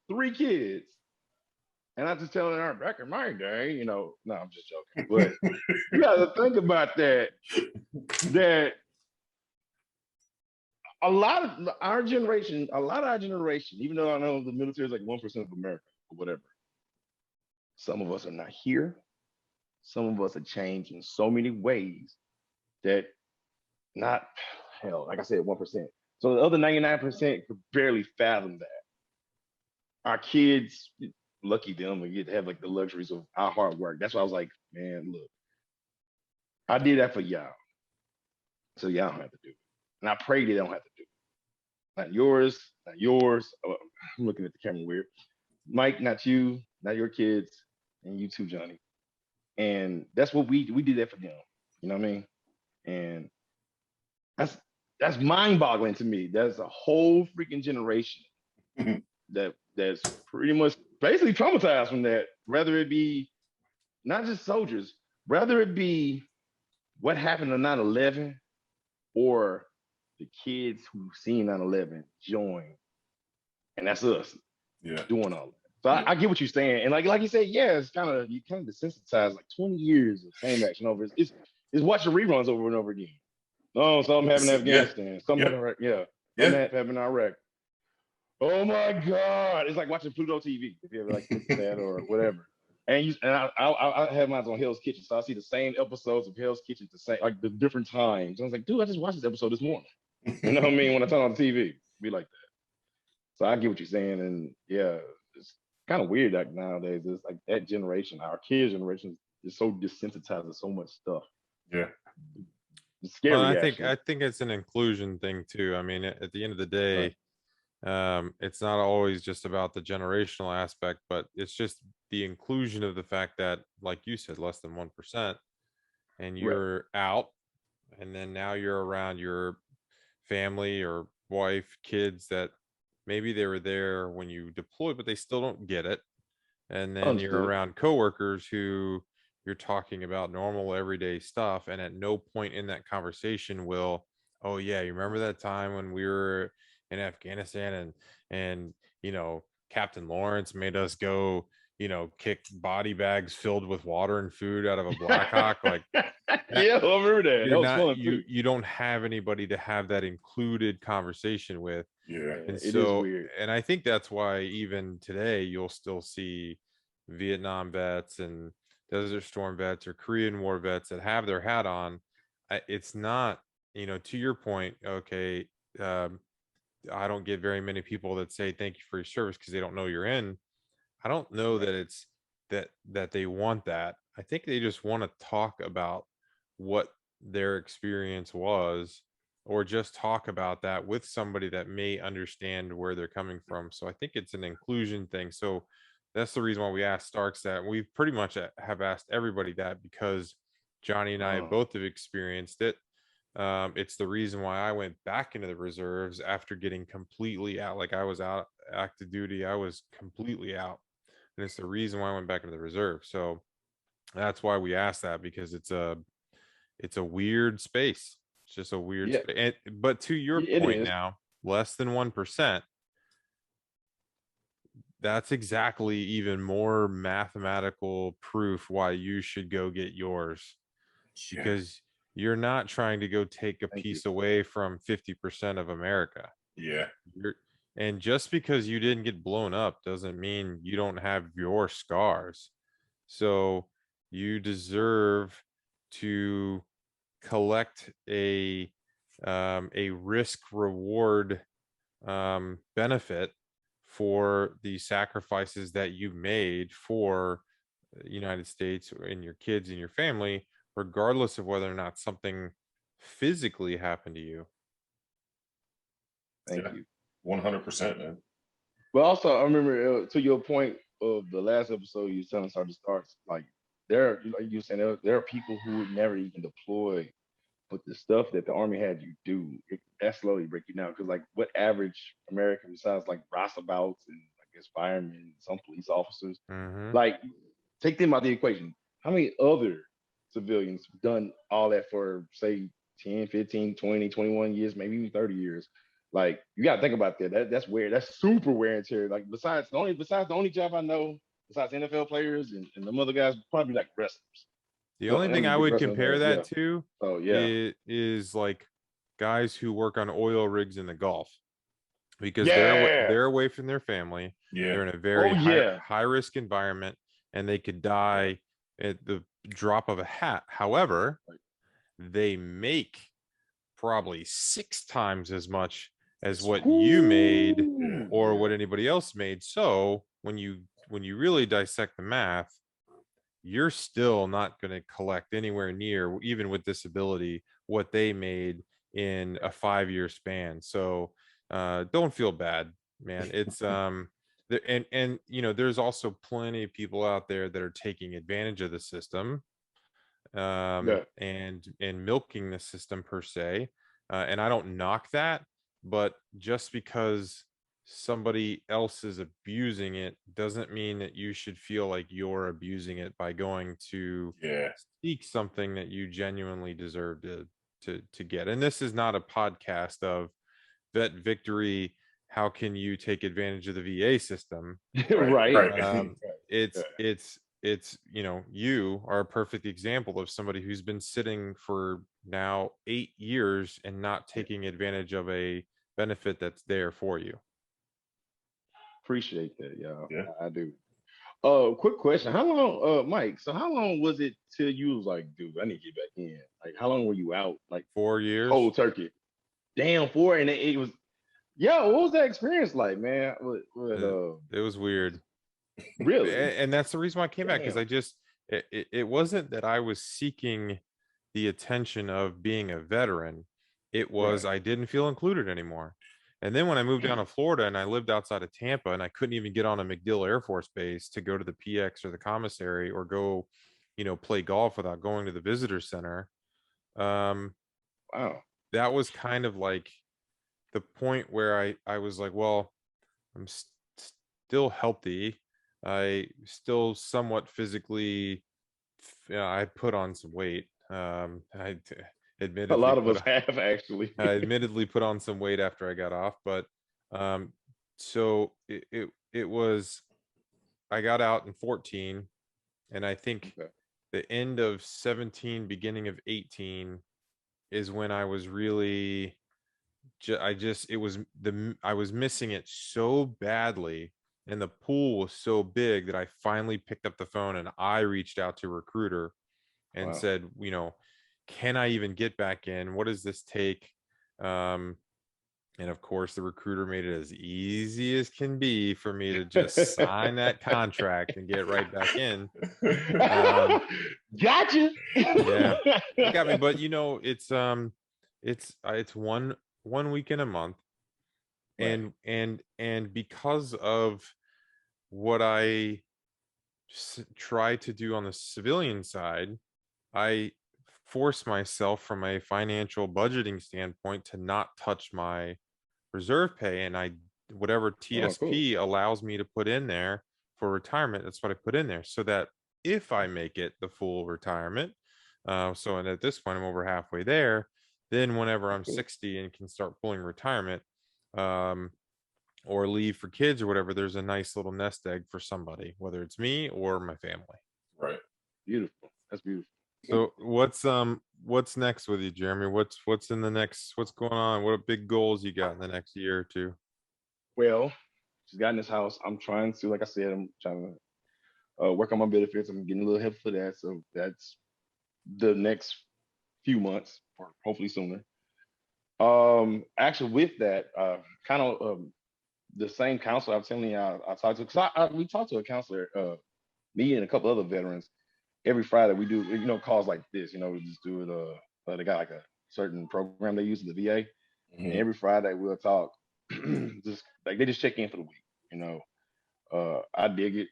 3 kids. And I just telling her back in my day, no, I'm just joking. But you gotta think about that a lot of our generation, even though I know the military is like 1% of America or whatever, some of us are not here. Some of us are changed in so many ways that like I said, 1%. So the other 99% could barely fathom that. Our kids, lucky them, and get to have like the luxuries of our hard work. That's why I was like, man, look, I did that for y'all, so y'all don't have to do it, and I pray they don't have to do it. not yours, not yours. I'm looking at the camera weird. Mike, not you, not your kids, and you too, Johnny. And that's what we did that for them. You know what I mean? And that's that's mind-boggling to me. There's a whole freaking generation that's pretty much basically traumatized from that. Whether it be not just soldiers, whether it be what happened on 9/11 or the kids who've seen 9/11 join, and that's us Yeah. doing all that. So I get what you're saying, and like you said, yeah, it's kind of you kind of desensitized. Like 20 years of same action over. It's watching reruns over and over again. Oh, something happened in Afghanistan. Something happened in Iraq. Yeah. Something happened in Iraq. Oh my God. It's like watching Pluto TV, if you ever like look at that or whatever. And I have mine on Hell's Kitchen. So I see the same episodes of Hell's Kitchen the same like the different times. I was like, dude, I just watched this episode this morning. You know what I mean? When I turn on the TV, be like that. So I get what you're saying. And yeah, it's kind of weird like nowadays. It's like that generation, our kids' generation is so desensitized to so much stuff. Yeah. It's scary. Well, I think it's an inclusion thing too. I mean, at the end of the day, it's not always just about the generational aspect, but it's just the inclusion of the fact that, like you said, less than 1%, and you're out, and then now you're around your family or wife, kids that maybe they were there when you deployed, but they still don't get it. And then you're around coworkers who you're talking about normal everyday stuff, and at no point in that conversation will, oh yeah, you remember that time when we were in Afghanistan and you know, Captain Lawrence made us go, you know, kick body bags filled with water and food out of a Blackhawk. Like yeah, I remember that. That was fun too. You don't have anybody to have that included conversation with. Yeah. And it so, is weird. and I think that's why even today you'll still see Vietnam vets and Desert Storm vets or Korean War vets that have their hat on. It's not, you know, to your point, okay, I don't get very many people that say thank you for your service because they don't know you're in. I don't know that it's that they want that. I think they just want to talk about what their experience was, or just talk about that with somebody that may understand where they're coming from. So I think it's an inclusion thing. So that's the reason why we asked Starks that. We've pretty much have asked everybody that because Johnny and I both have experienced it. It's the reason why I went back into the reserves after getting completely out. Like I was out active duty, I was completely out, and it's the reason why I went back into the reserve. So that's why we asked that, because it's a weird space. It's just a weird space. But to your point now, less than 1%. That's exactly even more mathematical proof why you should go get yours, because you're not trying to go take a piece away from 50% of America. Yeah. And just because you didn't get blown up doesn't mean you don't have your scars. So you deserve to collect a risk reward benefit for the sacrifices that you've made for the United States and your kids and your family, regardless of whether or not something physically happened to you. Thank you. 100%, man. But also, I remember to your point of the last episode, you telling us how to start. Like like you were saying, there are people who would never even deploy, but the stuff that the Army had you do, that slowly break you down. Because like, what average American, besides like roustabouts and I guess firemen, some police officers, like take them out of the equation. How many other civilians done all that for say 10, 15, 20, 21 years, maybe even 30 years? Like, you gotta think about that. That's weird. That's super wear and tear. Like, besides the only job I know, besides NFL players and them other guys, probably like wrestlers. The only thing I would compare that to is like guys who work on oil rigs in the Gulf, because they're away from their family. They're in a very high risk environment, and they could die at the drop of a hat. However, they make probably 6 times as much as what you made or what anybody else made. So when you really dissect the math, you're still not going to collect anywhere near, even with disability, what they made in a 5-year span. So don't feel bad, man. It's and you know, there's also plenty of people out there that are taking advantage of the system, Yeah. and milking the system per se. And I don't knock that, but just because somebody else is abusing it doesn't mean that you should feel like you're abusing it by going to Yeah. seek something that you genuinely deserve to get. And this is not a podcast of vet victory. How can you take advantage of the VA system? Right. Um, Yeah. it's you know, you are a perfect example of somebody who's been sitting for now 8 years and not taking advantage of a benefit that's there for you. Appreciate that, y'all. Yeah. I do. Quick question. How long, Mike? So how long was it till you was like, dude, I need to get back in? Like, how long were you out? Like 4 years. cold turkey. Damn, 4, and it was. Yo, what was that experience like, man? It was weird. Really? And that's the reason why I came back, because Damn. I just it wasn't that I was seeking the attention of being a veteran. It was I didn't feel included anymore. And then when I moved down to Florida and I lived outside of Tampa and I couldn't even get on a MacDill Air Force Base to go to the PX or the commissary or go, you know, play golf without going to the visitor center. Wow. That was kind of like the point where I was like, well, I'm still healthy. I still somewhat physically, I put on some weight. I admittedly A lot of us have actually. I admittedly put on some weight after I got off, but so it was, I got out in 14, and I think Okay. the end of 17, beginning of 18 is when I was really I was missing it so badly, and the pool was so big that I finally picked up the phone and I reached out to a recruiter and Wow. said, you know, can I even get back in? What does this take? And of course, the recruiter made it as easy as can be for me to just sign that contract and get right back in. Gotcha. Yeah, it got me. But you know, it's one week in a month, Right. and because of what I try to do on the civilian side, I force myself from a financial budgeting standpoint to not touch my reserve pay, and whatever TSP allows me to put in there for retirement, that's what I put in there, so that if I make it the full retirement, so and at this point I'm over halfway there, then whenever I'm 60 and can start pulling retirement, or leave for kids or whatever, there's a nice little nest egg for somebody, whether it's me or my family. Right. Beautiful. That's beautiful. So what's next with you, Jeremy? What's in the next, what's going on? What big goals you got in the next year or two? Well, she's got in this house. I'm trying to, like I said, I'm trying to work on my benefits. I'm getting a little help for that. So that's the next few months, or hopefully sooner. Actually, with that, kind of the same counselor I'm telling you I talked to, because we talked to a counselor, me and a couple other veterans. Every Friday we do, you know, calls like this. You know, we just do it. They got like a certain program they use in the VA, and every Friday we'll talk. Just like they just check in for the week. You know, I dig it.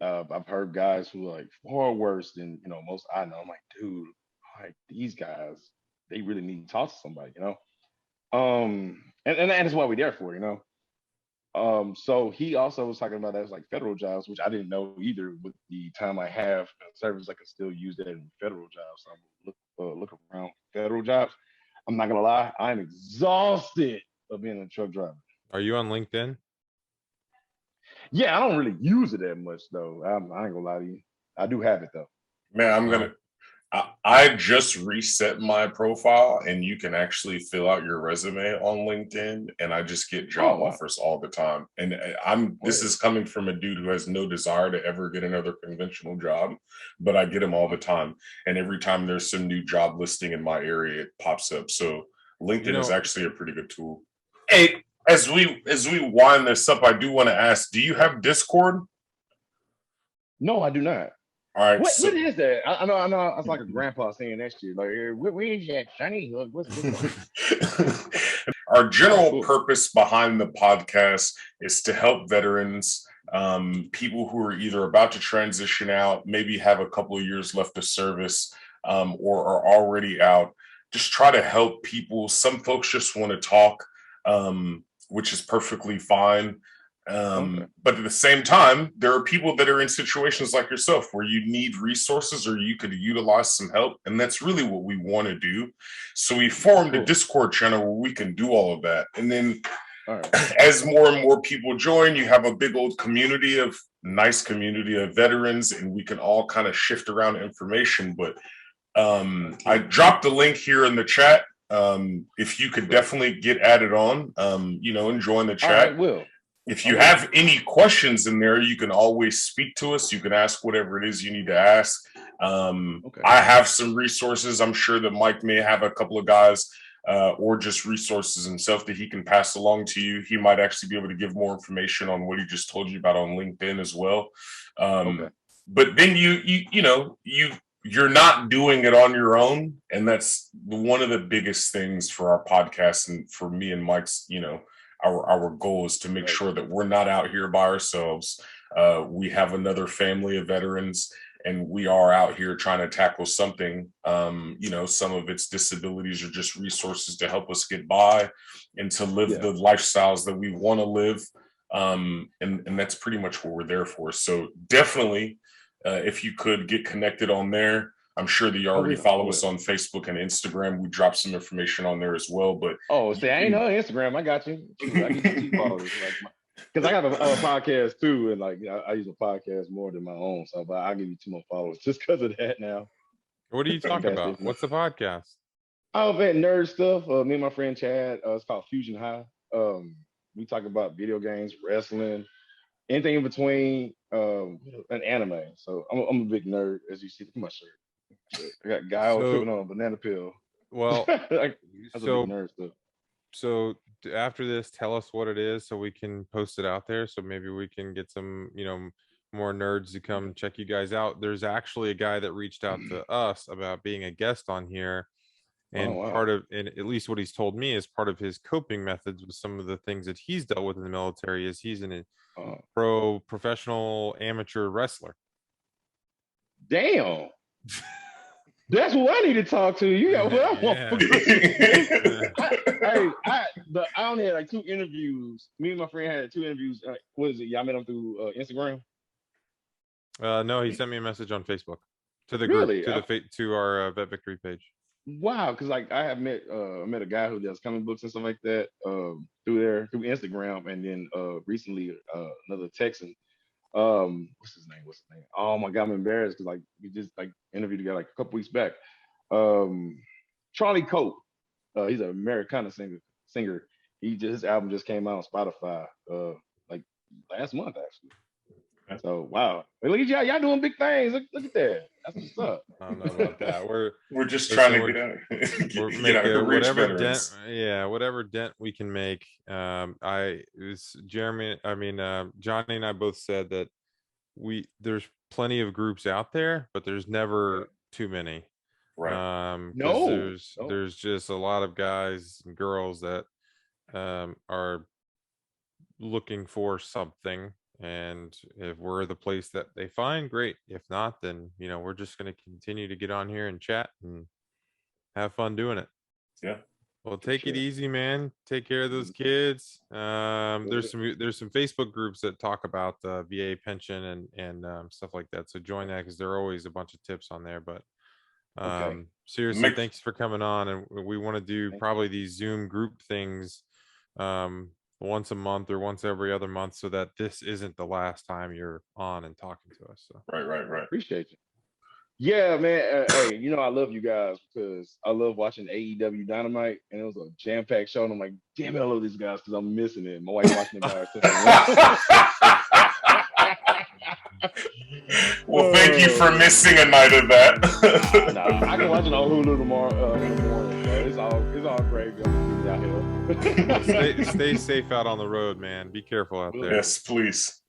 I've heard guys who are like far worse than, you know, most I know. I'm like, dude, like these guys, they really need to talk to somebody. You know, and that's what we're there for. You know. So he also was talking about that as like federal jobs, which I didn't know either. With the time I have in service, I can still use that in federal jobs. So I'm look around federal jobs. I'm not gonna lie, I'm exhausted of being a truck driver. Are you on LinkedIn? Yeah, I don't really use it that much though. I ain't gonna lie to you. I do have it though. Man, I just reset my profile, and you can actually fill out your resume on LinkedIn, and I just get job offers all the time. And this is coming from a dude who has no desire to ever get another conventional job, but I get them all the time. And every time there's some new job listing in my area, it pops up. So LinkedIn is actually a pretty good tool. Hey, as we wind this up, I do want to ask, do you have Discord? No, I do not. All right. What is that? I know. I was like a grandpa saying that shit. Like, where is that, Sonny? What's our general cool. purpose behind the podcast is to help veterans, people who are either about to transition out, maybe have a couple of years left of service, or are already out. Just try to help people. Some folks just want to talk, which is perfectly fine. But at the same time, there are people that are in situations like yourself where you need resources or you could utilize some help. And that's really what we want to do. So we formed a Discord channel where we can do all of that. And then as more and more people join, you have a big old nice community of veterans, and we can all kind of shift around information. But I dropped the link here in the chat. If you could definitely get added on, and join the chat. I will. If you have any questions in there, you can always speak to us. You can ask whatever it is you need to ask. I have some resources. I'm sure that Mike may have a couple of guys or just resources himself that he can pass along to you. He might actually be able to give more information on what he just told you about on LinkedIn as well. But then you're not doing it on your own. And that's one of the biggest things for our podcast and for me and Mike's, our goal is to make sure that we're not out here by ourselves. We have another family of veterans, and we are out here trying to tackle something. Some of its disabilities are just resources to help us get by and to live the lifestyles that we want to live. And that's pretty much what we're there for. So definitely, if you could get connected on there. I'm sure that you already follow us on Facebook and Instagram. We drop some information on there as well. But I ain't on Instagram. I got you. I get you followers, because I have a podcast too, and I use a podcast more than my own. So, but I'll give you 2 more followers just because of that. Now, what are you talking about? What's the podcast? Oh, man, nerd stuff. Me and my friend Chad. It's called FUSION-HAA. We talk about video games, wrestling, anything in between, and anime. So I'm a big nerd, as you see from my shirt. I got guy on a banana peel. Well, that's a big nerd stuff. So after this, tell us what it is so we can post it out there. So maybe we can get some, more nerds to come check you guys out. There's actually a guy that reached out to us about being a guest on here. And and at least what he's told me is part of his coping methods with some of the things that he's dealt with in the military is he's a professional amateur wrestler. Damn. That's what I need to talk to. You got what I want. I only had 2 interviews. Me and my friend had 2 interviews. What is it? Y'all met him through Instagram? No, he sent me a message on Facebook to the group, to our Vet Victory page. Wow, because I have met a guy who does comic books and stuff like that through Instagram, and then recently another Texan. What's his name? Oh my God, I'm embarrassed because we just interviewed a guy a couple weeks back. Charlie Cope. He's an Americana singer. His album just came out on Spotify last month actually. So wow, look at y'all doing big things. Look at that. That's what's up. I don't know about that. We're just trying to get out. We're making whatever dent. Yeah, whatever dent we can make. Johnny and I both said that there's plenty of groups out there, but there's never too many. Right. There's just a lot of guys and girls that are looking for something. And if we're the place that they find, great. If not, then we're just going to continue to get on here and chat and have fun doing it. Yeah. Well, take it easy, man. Take care of those kids. There's some Facebook groups that talk about VA pension and stuff like that. So join that because there are always a bunch of tips on there. But seriously, thanks for coming on. And we want to do probably these Zoom group things once a month or once every other month, so that this isn't the last time you're on and talking to us. So. Right. Appreciate you. Yeah, man. Hey, I love you guys because I love watching AEW Dynamite, and it was a jam-packed show. And I'm like, damn it, I love these guys because I'm missing it. My wife watching it by herself. Well, thank you for missing a night of that. I can watch it on Hulu tomorrow in the morning. So it's all great. Stay safe out on the road, man. Be careful out there. Yes, please.